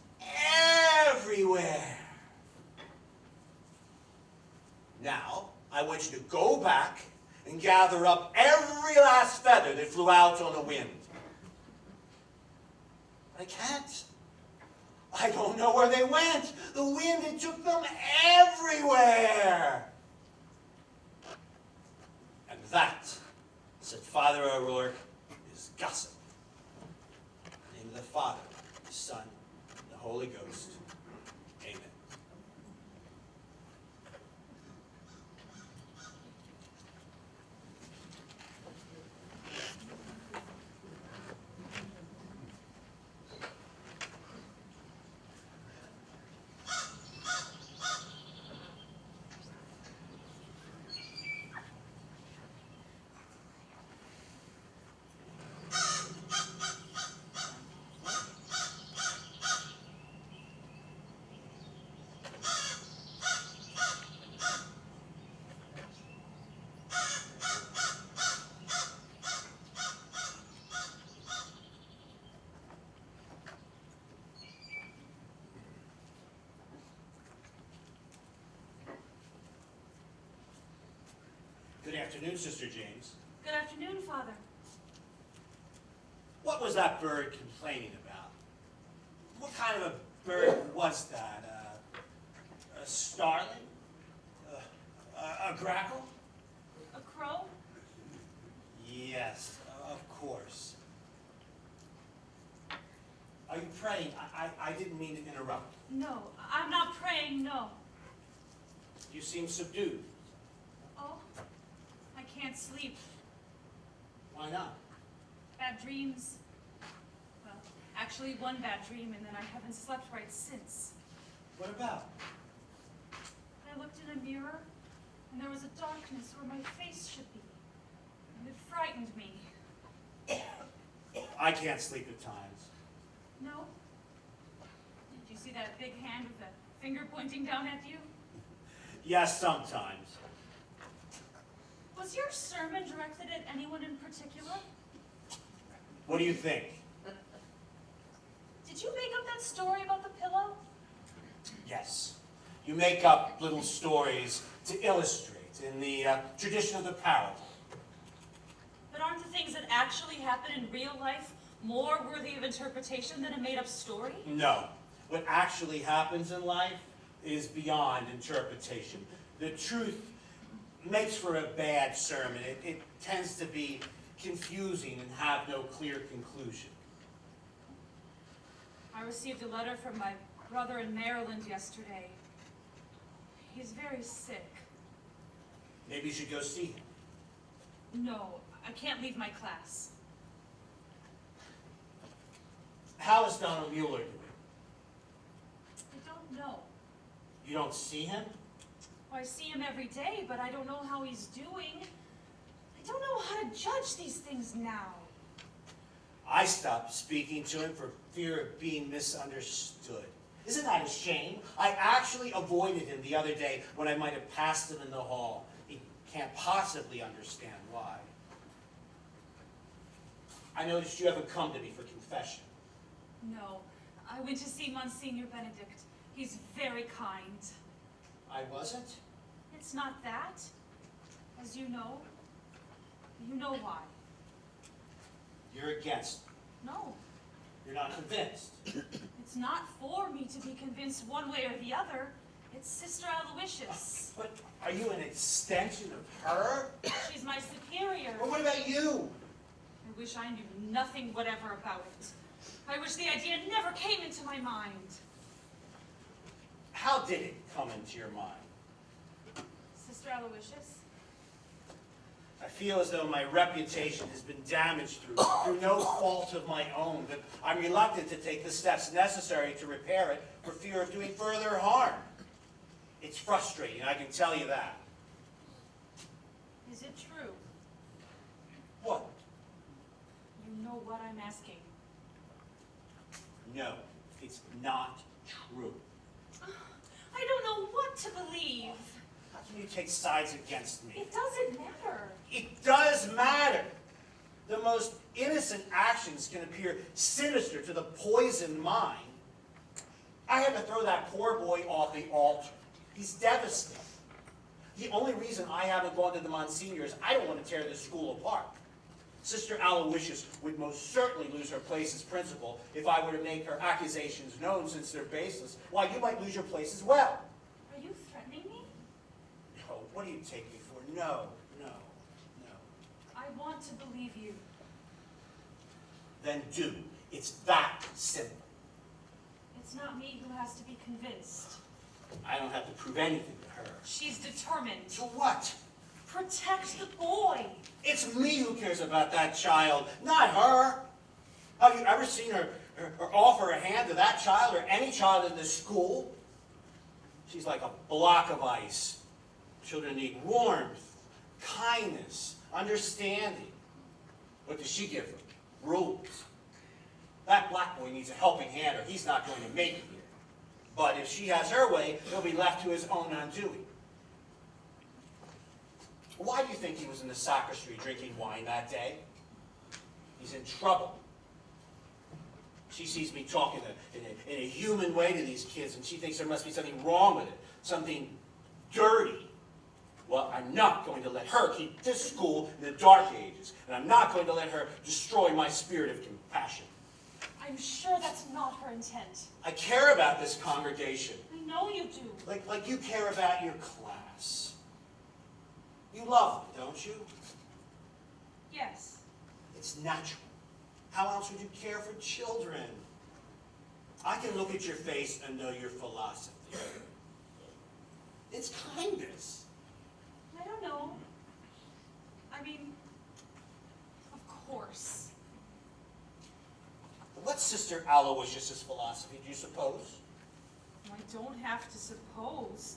everywhere. Now, I want you to go back and gather up every last feather that flew out on the wind. I can't. I don't know where they went. The wind, it took them everywhere. And that, said Father O'Rourke, is gossip. In the name of the Father, the Son, and the Holy Ghost. Good afternoon, Sister James. Good afternoon, Father. What was that bird complaining about? What kind of a bird was that? A starling? A grackle? A crow? Yes, of course. Are you praying? I didn't mean to interrupt. No, I'm not praying, no. You seem subdued. Oh, I can't sleep. Why not? Bad dreams. Well, actually one bad dream, and then I haven't slept right since. What about? I looked in a mirror, and there was a darkness where my face should be. And it frightened me. I can't sleep at times. No? Did you see that big hand with the finger pointing down at you? Yes, sometimes. Was your sermon directed at anyone in particular? What do you think? Did you make up that story about the pillow? Yes. You make up little stories to illustrate in the tradition of the parable. But aren't the things that actually happen in real life more worthy of interpretation than a made-up story? No. What actually happens in life is beyond interpretation. The truth makes for a bad sermon. It tends to be confusing and have no clear conclusion. I received a letter from my brother in Maryland yesterday. He's very sick. Maybe you should go see him. No, I can't leave my class. How is Donald Mueller doing? I don't know. You don't see him? Well, I see him every day, but I don't know how he's doing. I don't know how to judge these things now. I stopped speaking to him for fear of being misunderstood. Isn't that a shame? I actually avoided him the other day when I might have passed him in the hall. He can't possibly understand why. I noticed you haven't come to me for confession. No, I went to see Monsignor Benedict. He's very kind. I wasn't? It's not that. As you know why. You're against me. No, You're not convinced. it's not for me to be convinced one way or the other. It's Sister Aloysius. But are you an extension of her? She's my superior. Or what about you? I wish I knew nothing whatever about it. I wish the idea never came into my mind. How did it come into your mind? Sister Aloysius? I feel as though my reputation has been damaged through no fault of my own, but I'm reluctant to take the steps necessary to repair it for fear of doing further harm. It's frustrating, I can tell you that. Is it true? What? You know what I'm asking. No, it's not true. I don't know what to believe. How can you take sides against me? It doesn't matter. It does matter. The most innocent actions can appear sinister to the poisoned mind. I had to throw that poor boy off the altar. He's devastated. The only reason I haven't gone to the Monsignor is I don't want to tear this school apart. Sister Aloysius would most certainly lose her place as principal if I were to make her accusations known, since they're baseless. Why, you might lose your place as well. Are you threatening me? No, what do you take me for? No, no, no. I want to believe you. Then do. It's that simple. It's not me who has to be convinced. I don't have to prove anything to her. She's determined. To what? Protect the boy. It's me who cares about that child, not her. Have you ever seen her offer a hand to that child or any child in this school? She's like a block of ice. Children need warmth, kindness, understanding. What does she give them? Rules. That black boy needs a helping hand or he's not going to make it here. But if she has her way, he'll be left to his own undoing. Why do you think he was in the sacristy drinking wine that day? He's in trouble. She sees me talking in a human way to these kids, and she thinks there must be something wrong with it, something dirty. Well, I'm not going to let her keep this school in the dark ages, and I'm not going to let her destroy my spirit of compassion. I'm sure that's not her intent. I care about this congregation. I know you do. Like you care about your class. You love them, don't you? Yes. It's natural. How else would you care for children? I can look at your face and know your philosophy. It's kindness. I don't know. I mean, of course. What's Sister Aloysius' philosophy, do you suppose? I don't have to suppose.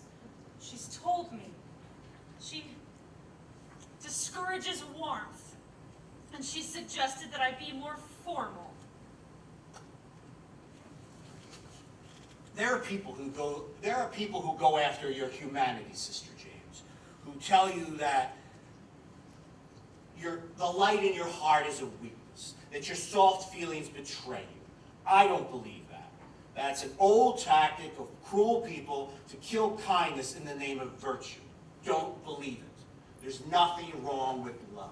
She's told me. She discourages warmth. And she suggested that I be more formal. There are people who go after your humanity, Sister James, who tell you that the light in your heart is a weakness, that your soft feelings betray you. I don't believe that. That's an old tactic of cruel people to kill kindness in the name of virtue. Don't believe it. There's nothing wrong with love.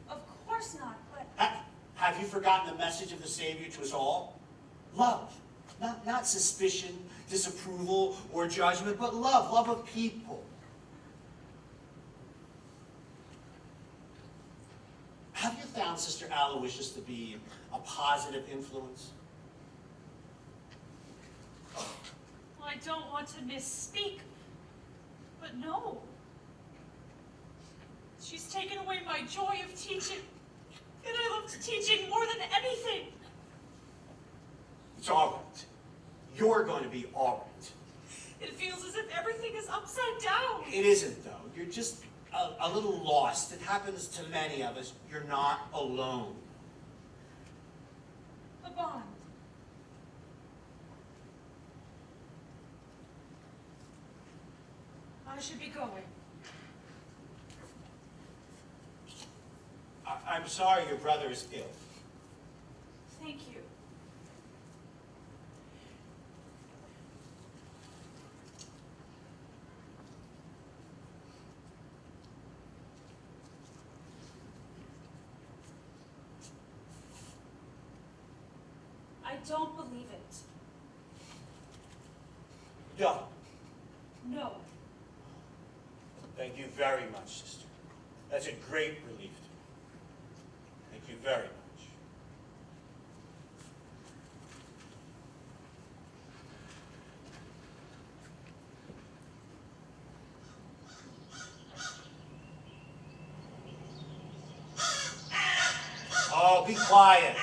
Of course not, but... Have you forgotten the message of the Savior to us all? Love. Not suspicion, disapproval, or judgment, but love. Love of people. Have you found Sister Aloysius to be a positive influence? I don't want to misspeak, but no. She's taken away my joy of teaching, and I love teaching more than anything. It's all right. You're going to be all right. It feels as if everything is upside down. It isn't, though. You're just a little lost. It happens to many of us. You're not alone. A bond. I should be going. I'm sorry your brother is ill. Thank you. I don't believe it. No. No. Thank you very much, sister. That's a great relief to me. Thank you very much. Oh, be quiet.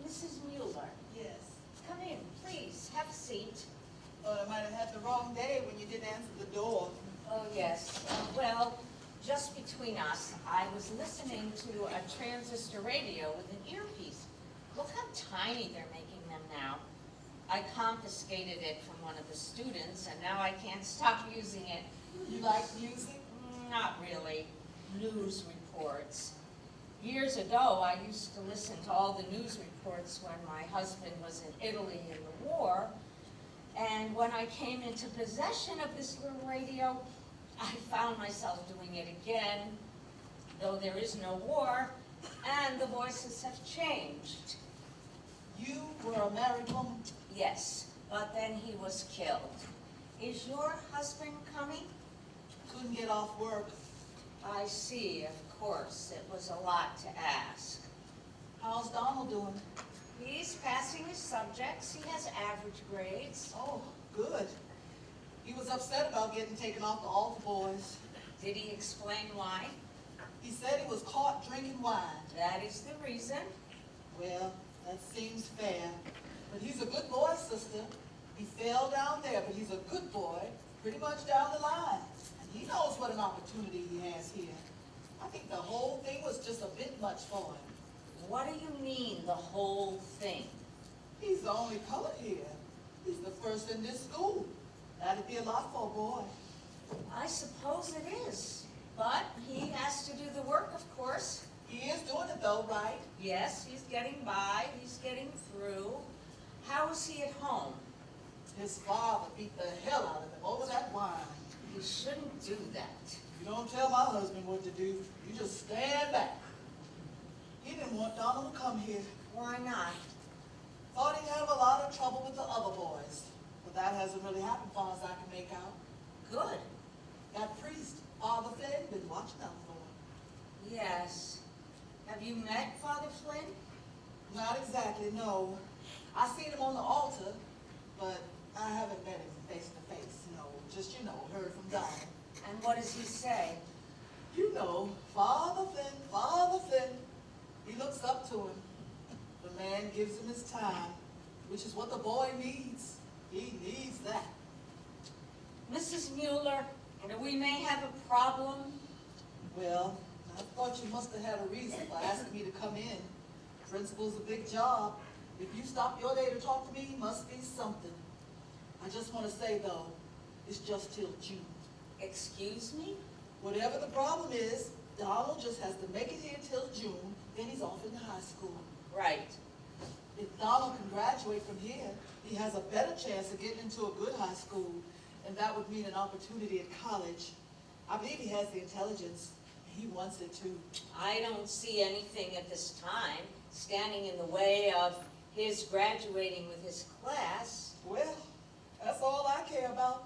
Mrs. Mueller, Yes. come in, please, have a seat. Thought I might have had the wrong day when you didn't answer the door. Oh, yes. Well, just between us, I was listening to a transistor radio with an earpiece. Look how tiny they're making them now. I confiscated it from one of the students, and now I can't stop using it. You like music? Not really. News reports. Years ago, I used to listen to all the news reports when my husband was in Italy in the war. And when I came into possession of this little radio, I found myself doing it again, though there is no war, and the voices have changed. You were a married woman? Yes, but then he was killed. Is your husband coming? Couldn't get off work. I see, of course. It was a lot to ask. How's Donald doing? He's passing his subjects. He has average grades. Oh, good. He was upset about getting taken off the altar boys. Did he explain why? He said he was caught drinking wine. That is the reason. Well, that seems fair. But he's a good boy, sister. He fell down there, but he's a good boy, pretty much down the line. And he knows what an opportunity he has here. I think the whole thing was just a bit much for him. What do you mean, the whole thing? He's the only colored here. He's the first in this school. That'd be a lot for a boy. I suppose it is. But he has to do the work, of course. He is doing it though, right? Yes, he's getting by. He's getting through. How is he at home? His father beat the hell out of him over that wine. You shouldn't do that. You don't tell my husband what to do. You just stand back. He didn't want Donald to come here. Why not? Thought he'd have a lot of trouble with the other boys. But that hasn't really happened far as I can make out. Good. That priest, Father Flynn, been watching out for him. Yes. Have you met Father Flynn? Not exactly, no. I seen him on the altar, but I haven't met him face to face. No, just, heard from Donald. And what does he say? You know, Father Flynn, Father Flynn. He looks up to him. The man gives him his time, which is what the boy needs. He needs that. Mrs. Mueller, we may have a problem. Well, I thought you must have had a reason for asking me to come in. Principal's a big job. If you stop your day to talk to me, must be something. I just want to say, though, it's just till June. Excuse me? Whatever the problem is, Donald just has to make it here till June, then he's off into high school. Right. If Donald can graduate from here, he has a better chance of getting into a good high school, and that would mean an opportunity at college. I believe he has the intelligence. He wants it too. I don't see anything at this time standing in the way of his graduating with his class. Well, that's all I care about.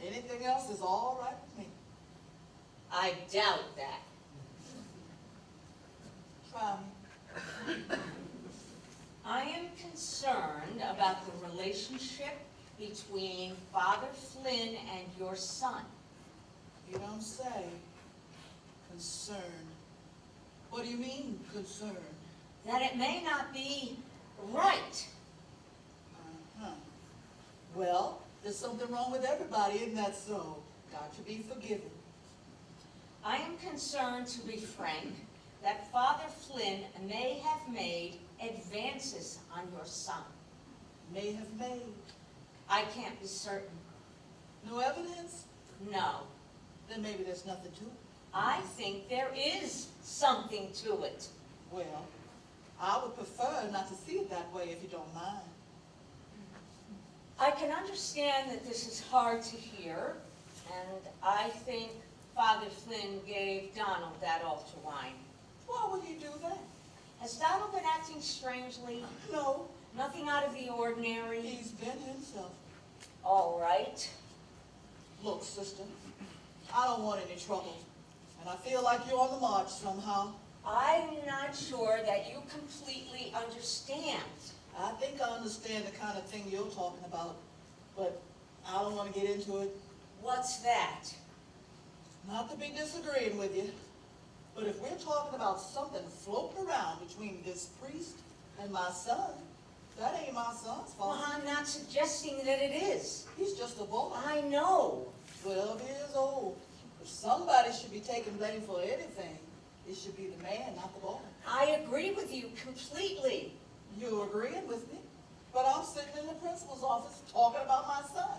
Anything else is all right with me. I doubt that. Try me. I am concerned about the relationship between Father Flynn and your son. You don't say. Concern. What do you mean, concern? That it may not be right. Uh-huh. Well, there's something wrong with everybody, isn't that so? Got to be forgiven. I am concerned, to be frank, that Father Flynn may have made advances on your son. May have made. I can't be certain. No evidence? No. Then maybe there's nothing to it. I think there is something to it. Well, I would prefer not to see it that way if you don't mind. I can understand that this is hard to hear, and I think Father Flynn gave Donald that altar wine. Why would he do that? Has Donald been acting strangely? No, Nothing out of the ordinary? he's been himself. All right. Look, sister, I don't want any trouble. And I feel like you're on the march somehow. I'm not sure that you completely understand. I think I understand the kind of thing you're talking about, but I don't want to get into it. What's that? Not to be disagreeing with you, but if we're talking about something floating around between this priest and my son, that ain't my son's fault. Well, I'm not suggesting that it is. He's just a boy, I know. 12 years old. If somebody should be taking blame for anything, it should be the man, not the boy. I agree with you completely. You're agreeing with me, but I'm sitting in the principal's office talking about my son.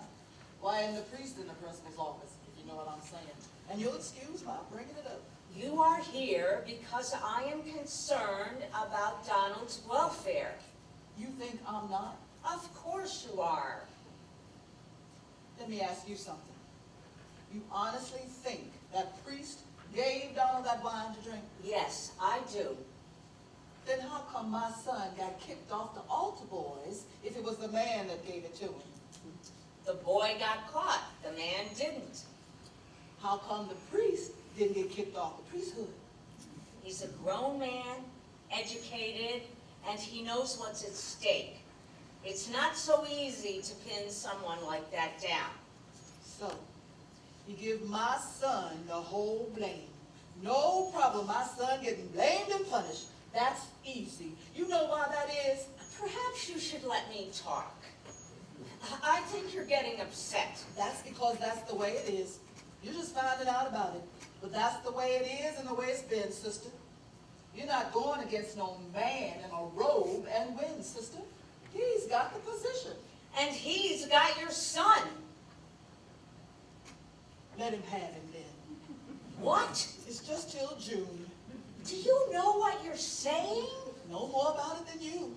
Why ain't the priest in the principal's office, if you know what I'm saying? And you'll excuse my bringing it up. You are here because I am concerned about Donald's welfare. You think I'm not? Of course you are. Let me ask you something. You honestly think that priest gave Donald that wine to drink? Yes, I do. Then how come my son got kicked off the altar boys if it was the man that gave it to him? The boy got caught, the man didn't. How come the priest didn't get kicked off the priesthood? He's a grown man, educated, and he knows what's at stake. It's not so easy to pin someone like that down. So, you give my son the whole blame. No problem, my son getting blamed and punished. That's easy. You know why that is? Perhaps you should let me talk. I think you're getting upset. That's because that's the way it is. You're just finding out about it. But that's the way it is and the way it's been, sister. You're not going against no man in a robe and win, sister. He's got the position. And he's got your son. Let him have him then. What? It's just till June. Do you know what you're saying? No more about it than you.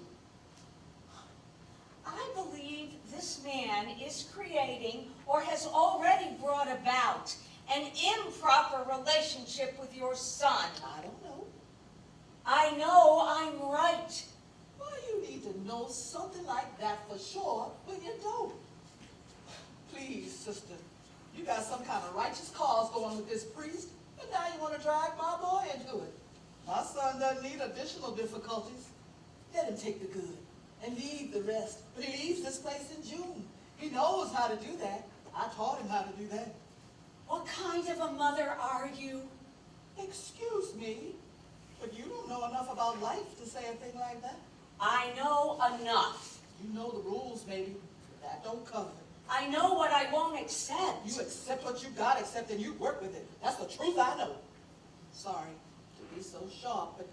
I believe this man is creating or has already brought about an improper relationship with your son. I don't know. I know I'm right. Why you need to know something like that for sure when you don't? Please, sister, you got some kind of righteous cause going with this priest, and now you want to drag my boy into it. My son doesn't need additional difficulties. Let him take the good and leave the rest. But he leaves this place in June. He knows how to do that. I taught him how to do that. What kind of a mother are you? Excuse me, but you don't know enough about life to say a thing like that. I know enough. You know the rules, maybe, but that don't cover it. I know what I won't accept. You accept what you got, accept, and you work with it. That's the truth I know. Sorry to be so sharp, but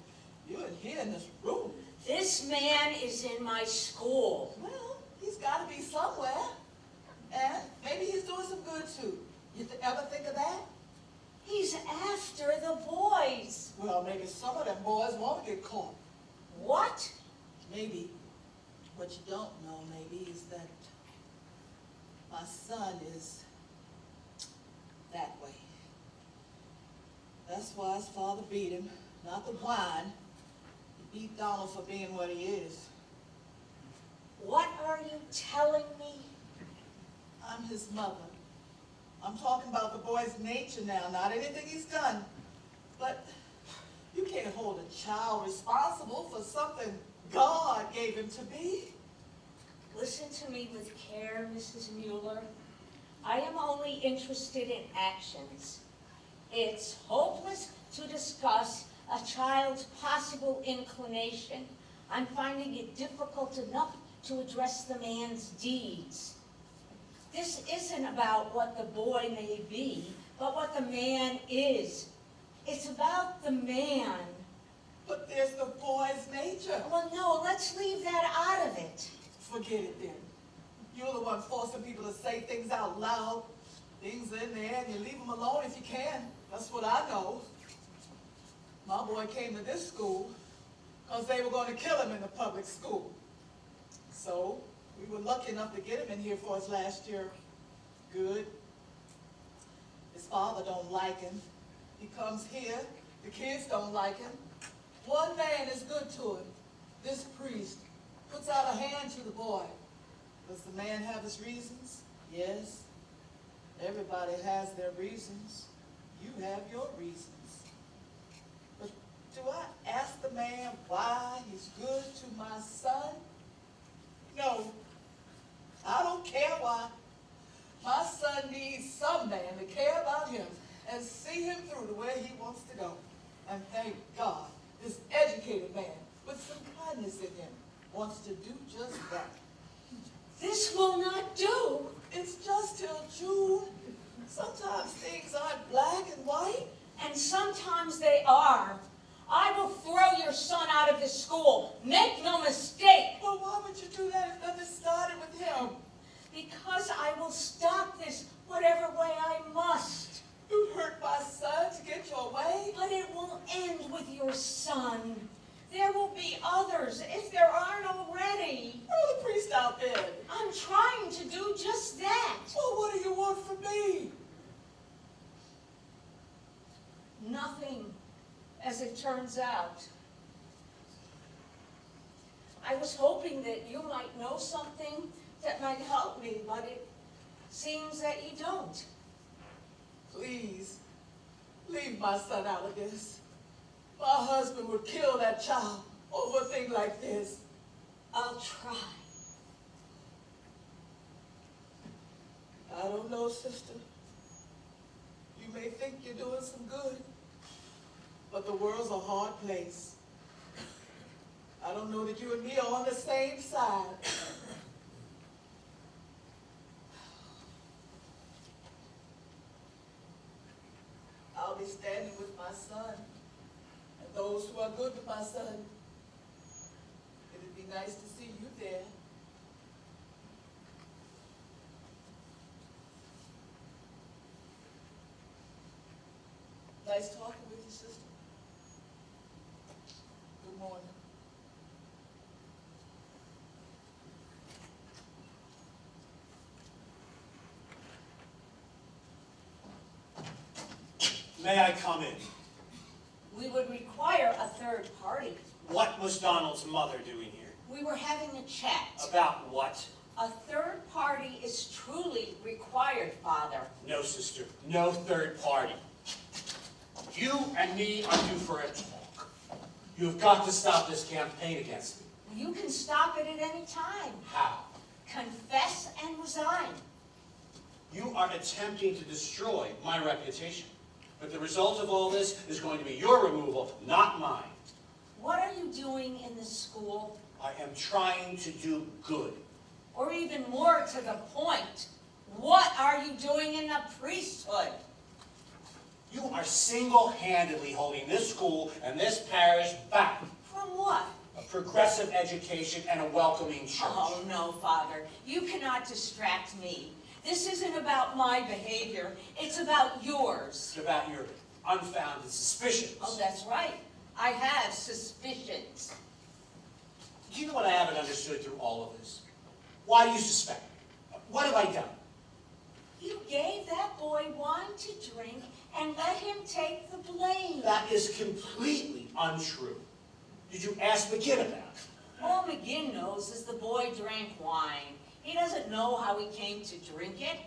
you're in here in this room. This man is in my school. Well, he's got to be somewhere. And maybe he's doing some good, too. You ever think of that? He's after the boys. Well, maybe some of them boys won't get caught. What? Maybe. What you don't know, maybe, is that my son is that way. That's why his father beat him, not the whine. He beat Donald for being what he is. What are you telling me? I'm his mother. I'm talking about the boy's nature now, not anything he's done. But you can't hold a child responsible for something God gave him to be. Listen to me with care, Mrs. Mueller. I am only interested in actions. It's hopeless to discuss a child's possible inclination. I'm finding it difficult enough to address the man's deeds. This isn't about what the boy may be, but what the man is. It's about the man. But there's the boy's nature. Well, no, let's leave that out of it. Forget it then. You're the one forcing people to say things out loud. Things in there, and you leave them alone if you can. That's what I know. My boy came to this school because they were going to kill him in the public school. So we were lucky enough to get him in here for his last year. Good. His father don't like him. He comes here. The kids don't like him. One man is good to him. This priest puts out a hand to the boy. Does the man have his reasons? Yes. Everybody has their reasons. You have your reasons. But do I ask the man why he's good to my son? No. I don't care why. My son needs some man to care about him and see him through to where he wants to go. And thank God, this educated man with some kindness in him wants to do just that. This will not do. It's just till June. Sometimes things aren't black and white. And sometimes they are. I will throw your son out of this school. Make no mistake. Well, why would you do that if nothing started with him? Because I will stop this whatever way I must. You hurt my son to get your way? But it will end with your son. There will be others, if there aren't already. Throw the priest out there. I'm trying to do just that. Well, what do you want from me? Nothing, as it turns out. I was hoping that you might know something that might help me, but Seems that you don't. Please, leave my son out of this. My husband would kill that child over a thing like this. I'll try. I don't know, sister. You may think you're doing some good, but the world's a hard place. I don't know that you and me are on the same side. I'll be standing with my son and those who are good to my son. It'd be nice to see you there. Nice talking with you, sister. Good morning. May I come in? We would require a third party. What was Donald's mother doing here? We were having a chat. About what? A third party is truly required, Father. No, sister. No third party. You and me are due for a talk. You've got to stop this campaign against me. You can stop it at any time. How? Confess and resign. You are attempting to destroy my reputation. But the result of all this is going to be your removal, not mine. What are you doing in the school? I am trying to do good. Or even more to the point, what are you doing in the priesthood? You are single-handedly holding this school and this parish back. From what? A progressive education and a welcoming church. Oh, no, Father. You cannot distract me. This isn't about my behavior. It's about yours. It's about your unfounded suspicions. Oh, that's right. I have suspicions. Do you know what I haven't understood through all of this? Why do you suspect me? What have I done? You gave that boy wine to drink and let him take the blame. That is completely untrue. Did you ask McGinn about it? All McGinn knows is the boy drank wine. He doesn't know how he came to drink it.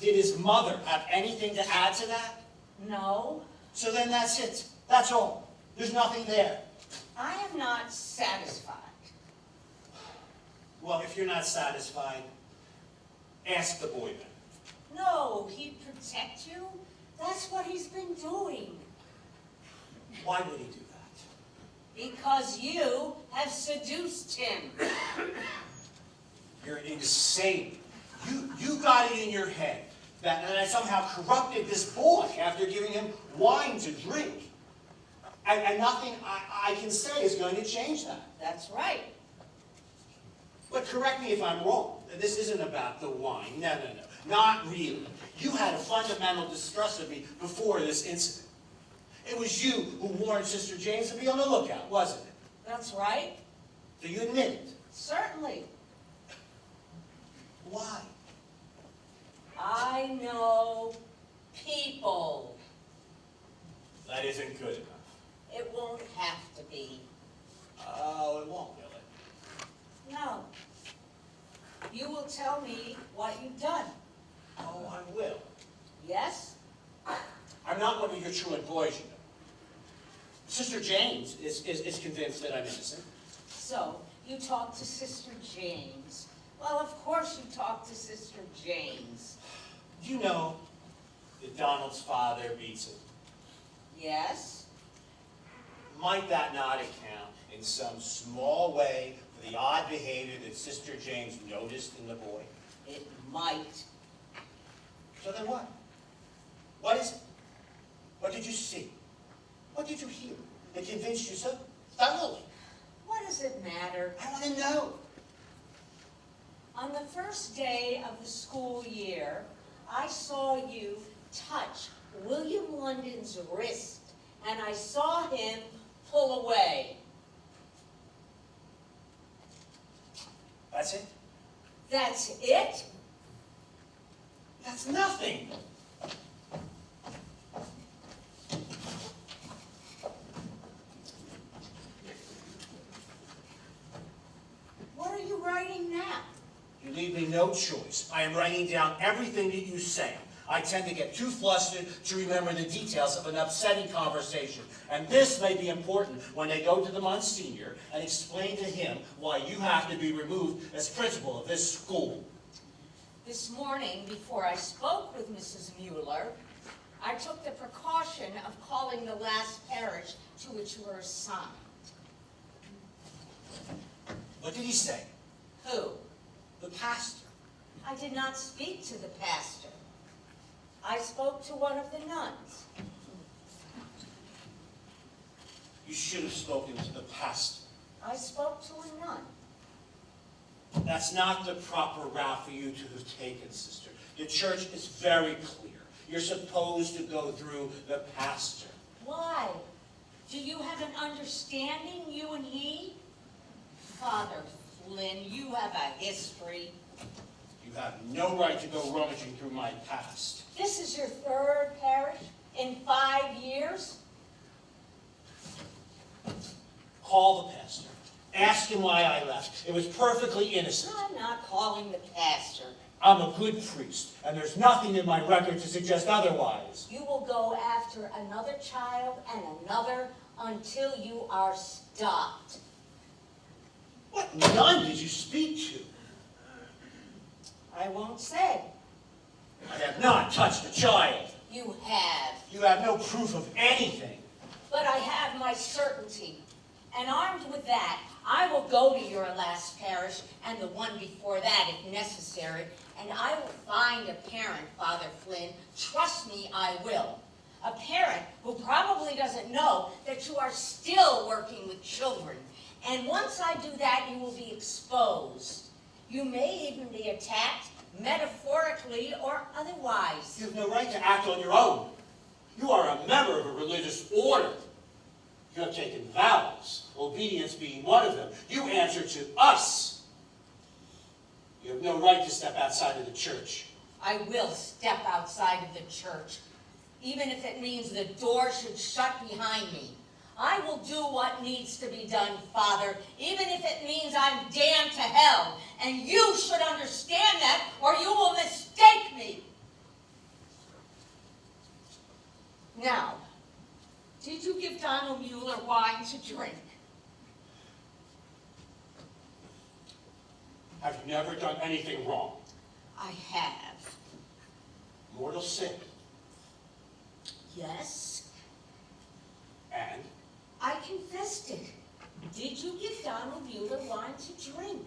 Did his mother have anything to add to that? No. So then that's it. That's all. There's nothing there. I am not satisfied. Well, if you're not satisfied, ask the boy then. No, he'd protect you. That's what he's been doing. Why would he do that? Because you have seduced him. You're insane. You got it in your head that I somehow corrupted this boy after giving him wine to drink. And nothing I can say is going to change that. That's right. But correct me if I'm wrong. This isn't about the wine. No. Not really. You had a fundamental distrust of me before this incident. It was you who warned Sister James to be on the lookout, wasn't it? That's right. So you admit it. Certainly. Why? I know people. That isn't good enough. It won't have to be. Oh, it won't, will it? No. You will tell me what you've done. Oh, I will. Yes? I'm not one of your truant boys, you know. Sister James is convinced that I'm innocent. So, you talked to Sister James. Well, of course you talked to Sister James. Do you know that Donald's father beats him? Yes? Might that not account in some small way for the odd behavior that Sister James noticed in the boy? It might. So then what? What is it? What did you see? What did you hear that convinced you so thoroughly? What does it matter? I want to know. On the first day of the school year, I saw you touch William London's wrist, and I saw him pull away. That's it? That's it? That's nothing. What are you writing now? You leave me no choice. I am writing down everything that you say. I tend to get too flustered to remember the details of an upsetting conversation. And this may be important when they go to the Monsignor and explain to him why you have to be removed as principal of this school. This morning, before I spoke with Mrs. Mueller, I took the precaution of calling the last parish to which you were assigned. What did he say? Who? The pastor. I did not speak to the pastor. I spoke to one of the nuns. You should have spoken to the pastor. I spoke to a nun. That's not the proper route for you to have taken, sister. The church is very clear. You're supposed to go through the pastor. Why? Do you have an understanding, you and he? Father Flynn, you have a history. You have no right to go rummaging through my past. This is your third parish in 5 years? Call the pastor. Ask him why I left. It was perfectly innocent. I'm not calling the pastor. I'm a good priest, and there's nothing in my record to suggest otherwise. You will go after another child and another until you are stopped. What nun did you speak to? I won't say. I have not touched a child. You have. You have no proof of anything. But I have my certainty. And armed with that, I will go to your last parish and the one before that if necessary, and I will find a parent, Father Flynn. Trust me, I will. A parent who probably doesn't know that you are still working with children. And once I do that, you will be exposed. You may even be attacked, metaphorically or otherwise. You have no right to act on your own. You are a member of a religious order. You have taken vows, obedience being one of them. You answer to us. You have no right to step outside of the church. I will step outside of the church, even if it means the door should shut behind me. I will do what needs to be done, Father, even if it means I'm damned to hell. And you should understand that, or you will mistake me. Now, did you give Donald Mueller wine to drink? Have you never done anything wrong? I have. Mortal sin. Yes, And I confessed it. Did you give Donald Mueller wine to drink?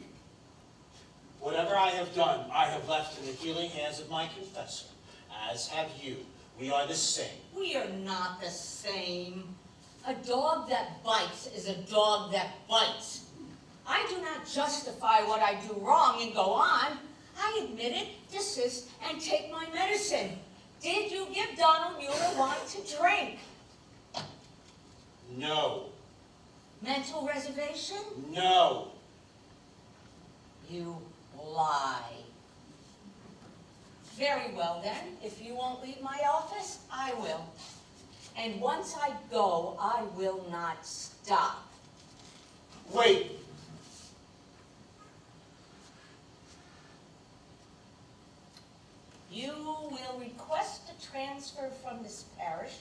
whatever I have done, I have left in the healing hands of my confessor, as have you. We are the same. We are not the same. A dog that bites is a dog that bites. I do not justify what I do wrong and go on. I admit it, desist, and take my medicine. Did you give Donald Mueller wine to drink? No. Mental reservation? No. You lie. Very well then, if you won't leave my office, I will. And once I go, I will not stop. Wait. You will request a transfer from this parish,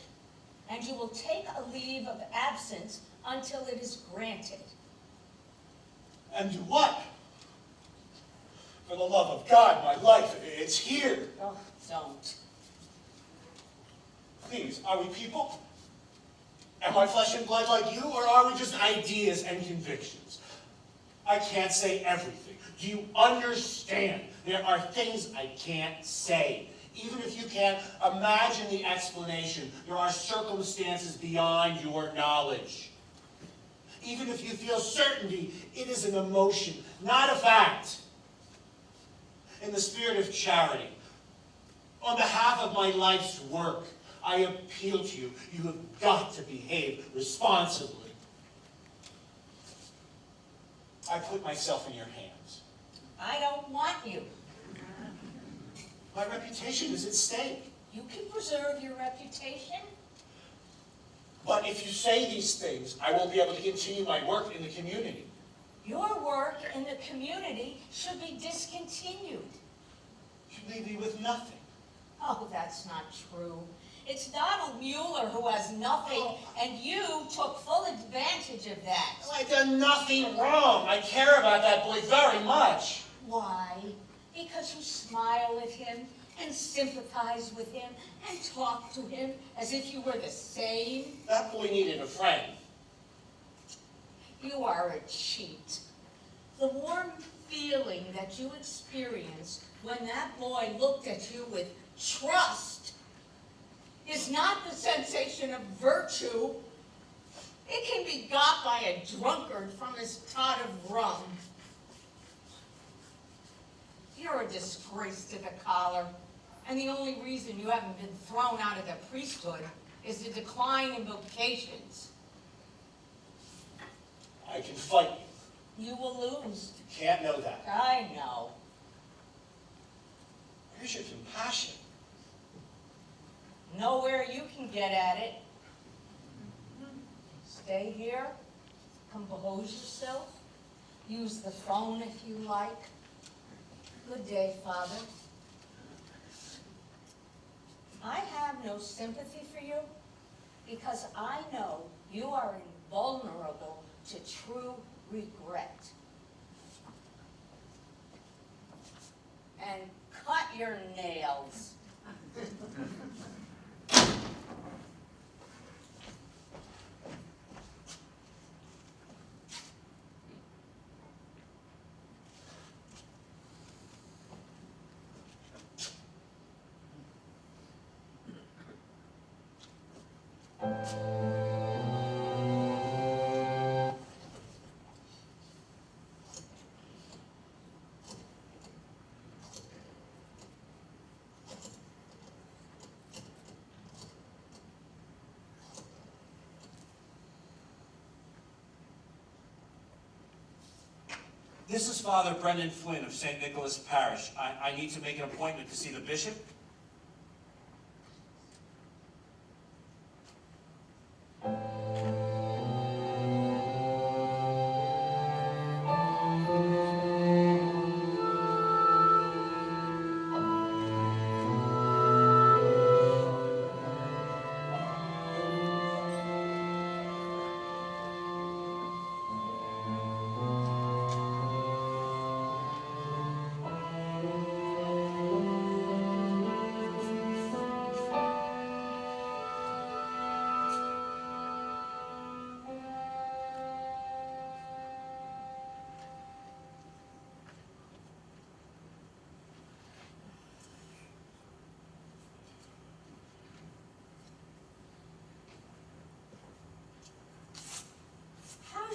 and you will take a leave of absence until it is granted. And do what? For the love of God, my life, it's here. Oh, don't. Please, are we people? Am I flesh and blood like you, or are we just ideas and convictions? I can't say everything. Do you understand? There are things I can't say. Even if you can't imagine the explanation, there are circumstances beyond your knowledge. Even if you feel certainty, it is an emotion, not a fact. In the spirit of charity, on behalf of my life's work, I appeal to you. You have got to behave responsibly. I put myself in your hands. I don't want you. My reputation is at stake. You can preserve your reputation. But if you say these things, I won't be able to continue my work in the community. Your work in the the community should be discontinued. You leave me with nothing. Oh, that's not true. It's Donald Mueller who has nothing, and you took full advantage of that. I've done nothing wrong. I care about that boy very much. Why? Because you smile at him and sympathize with him and talk to him as if you were the same. That boy needed a friend. You are a cheat. The warm feeling that you experienced when that boy looked at you with trust is not the sensation of virtue. It can be got by a drunkard from his tot of rum. You're a disgrace to the collar, and the only reason you haven't been thrown out of the priesthood is the decline in vocations. I can fight you. You will lose. You can't know that. I know. Where's your compassion? Nowhere you can get at it. Stay here, compose yourself, use the phone if you like. Good day, Father. I have no sympathy for you because I know you are invulnerable to true regret. And cut your nails. This is Father Brendan Flynn of St. Nicholas Parish. I need to make an appointment to see the bishop.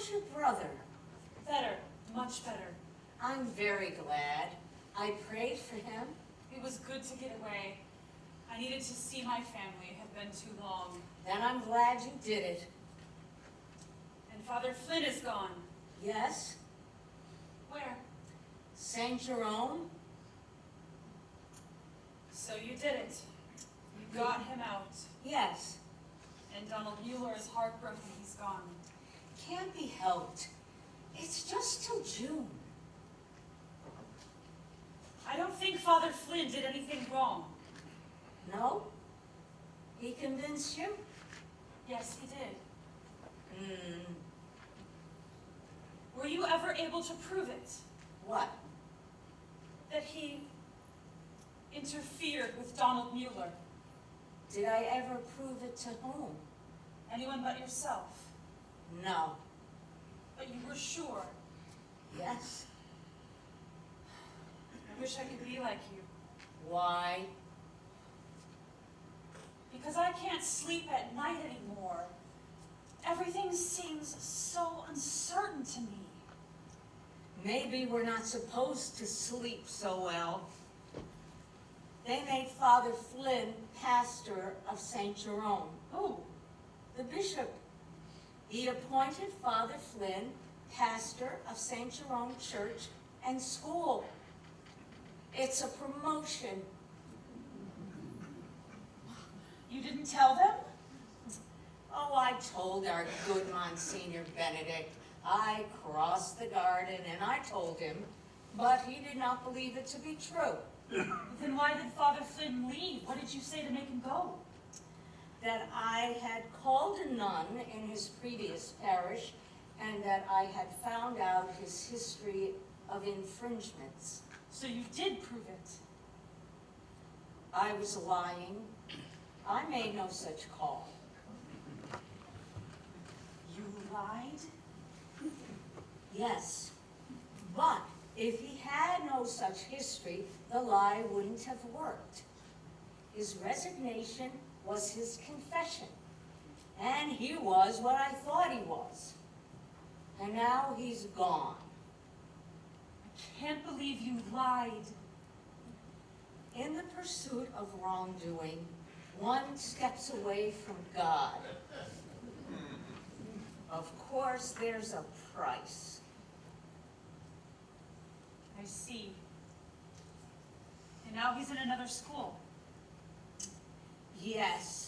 How's your brother? Better, much better. I'm very glad. I prayed for him. It was good to get away. I needed to see my family. It had been too long. Then I'm glad you did it. And Father Flynn is gone. Yes? Where? Saint Jerome? So you did it. You got him out. Yes. And Donald Mueller is heartbroken he's gone. Can't be helped. It's just till June. I don't think Father Flynn did anything wrong. No? He convinced you? Yes, he did. Hmm. Were you ever able to prove it? What? That he interfered with Donald Mueller? Did I ever prove it to whom? Anyone but yourself? No. But you were sure. Yes. I wish I could be like you. Why? Because I can't sleep at night anymore. Everything seems so uncertain to me. Maybe we're not supposed to sleep so well. They made Father Flynn pastor of St. Jerome. Who? The bishop. He appointed Father Flynn pastor of St. Jerome Church and School. It's a promotion. You didn't tell them? Oh, I told our good Monsignor Benedict, I crossed the garden and I told him, but he did not believe it to be true. Then why did Father Flynn leave? What did you say to make him go? That I had called a nun in his previous parish and that I had found out his history of infringements. So you did prove it. I was lying. I made no such call. You lied? Yes, but if he had no such history, the lie wouldn't have worked. His resignation was his confession, and he was what I thought he was. And now he's gone. I can't believe you lied. In the pursuit of wrongdoing, one steps away from God. Of course, there's a price. I see. And now he's in another school. Yes,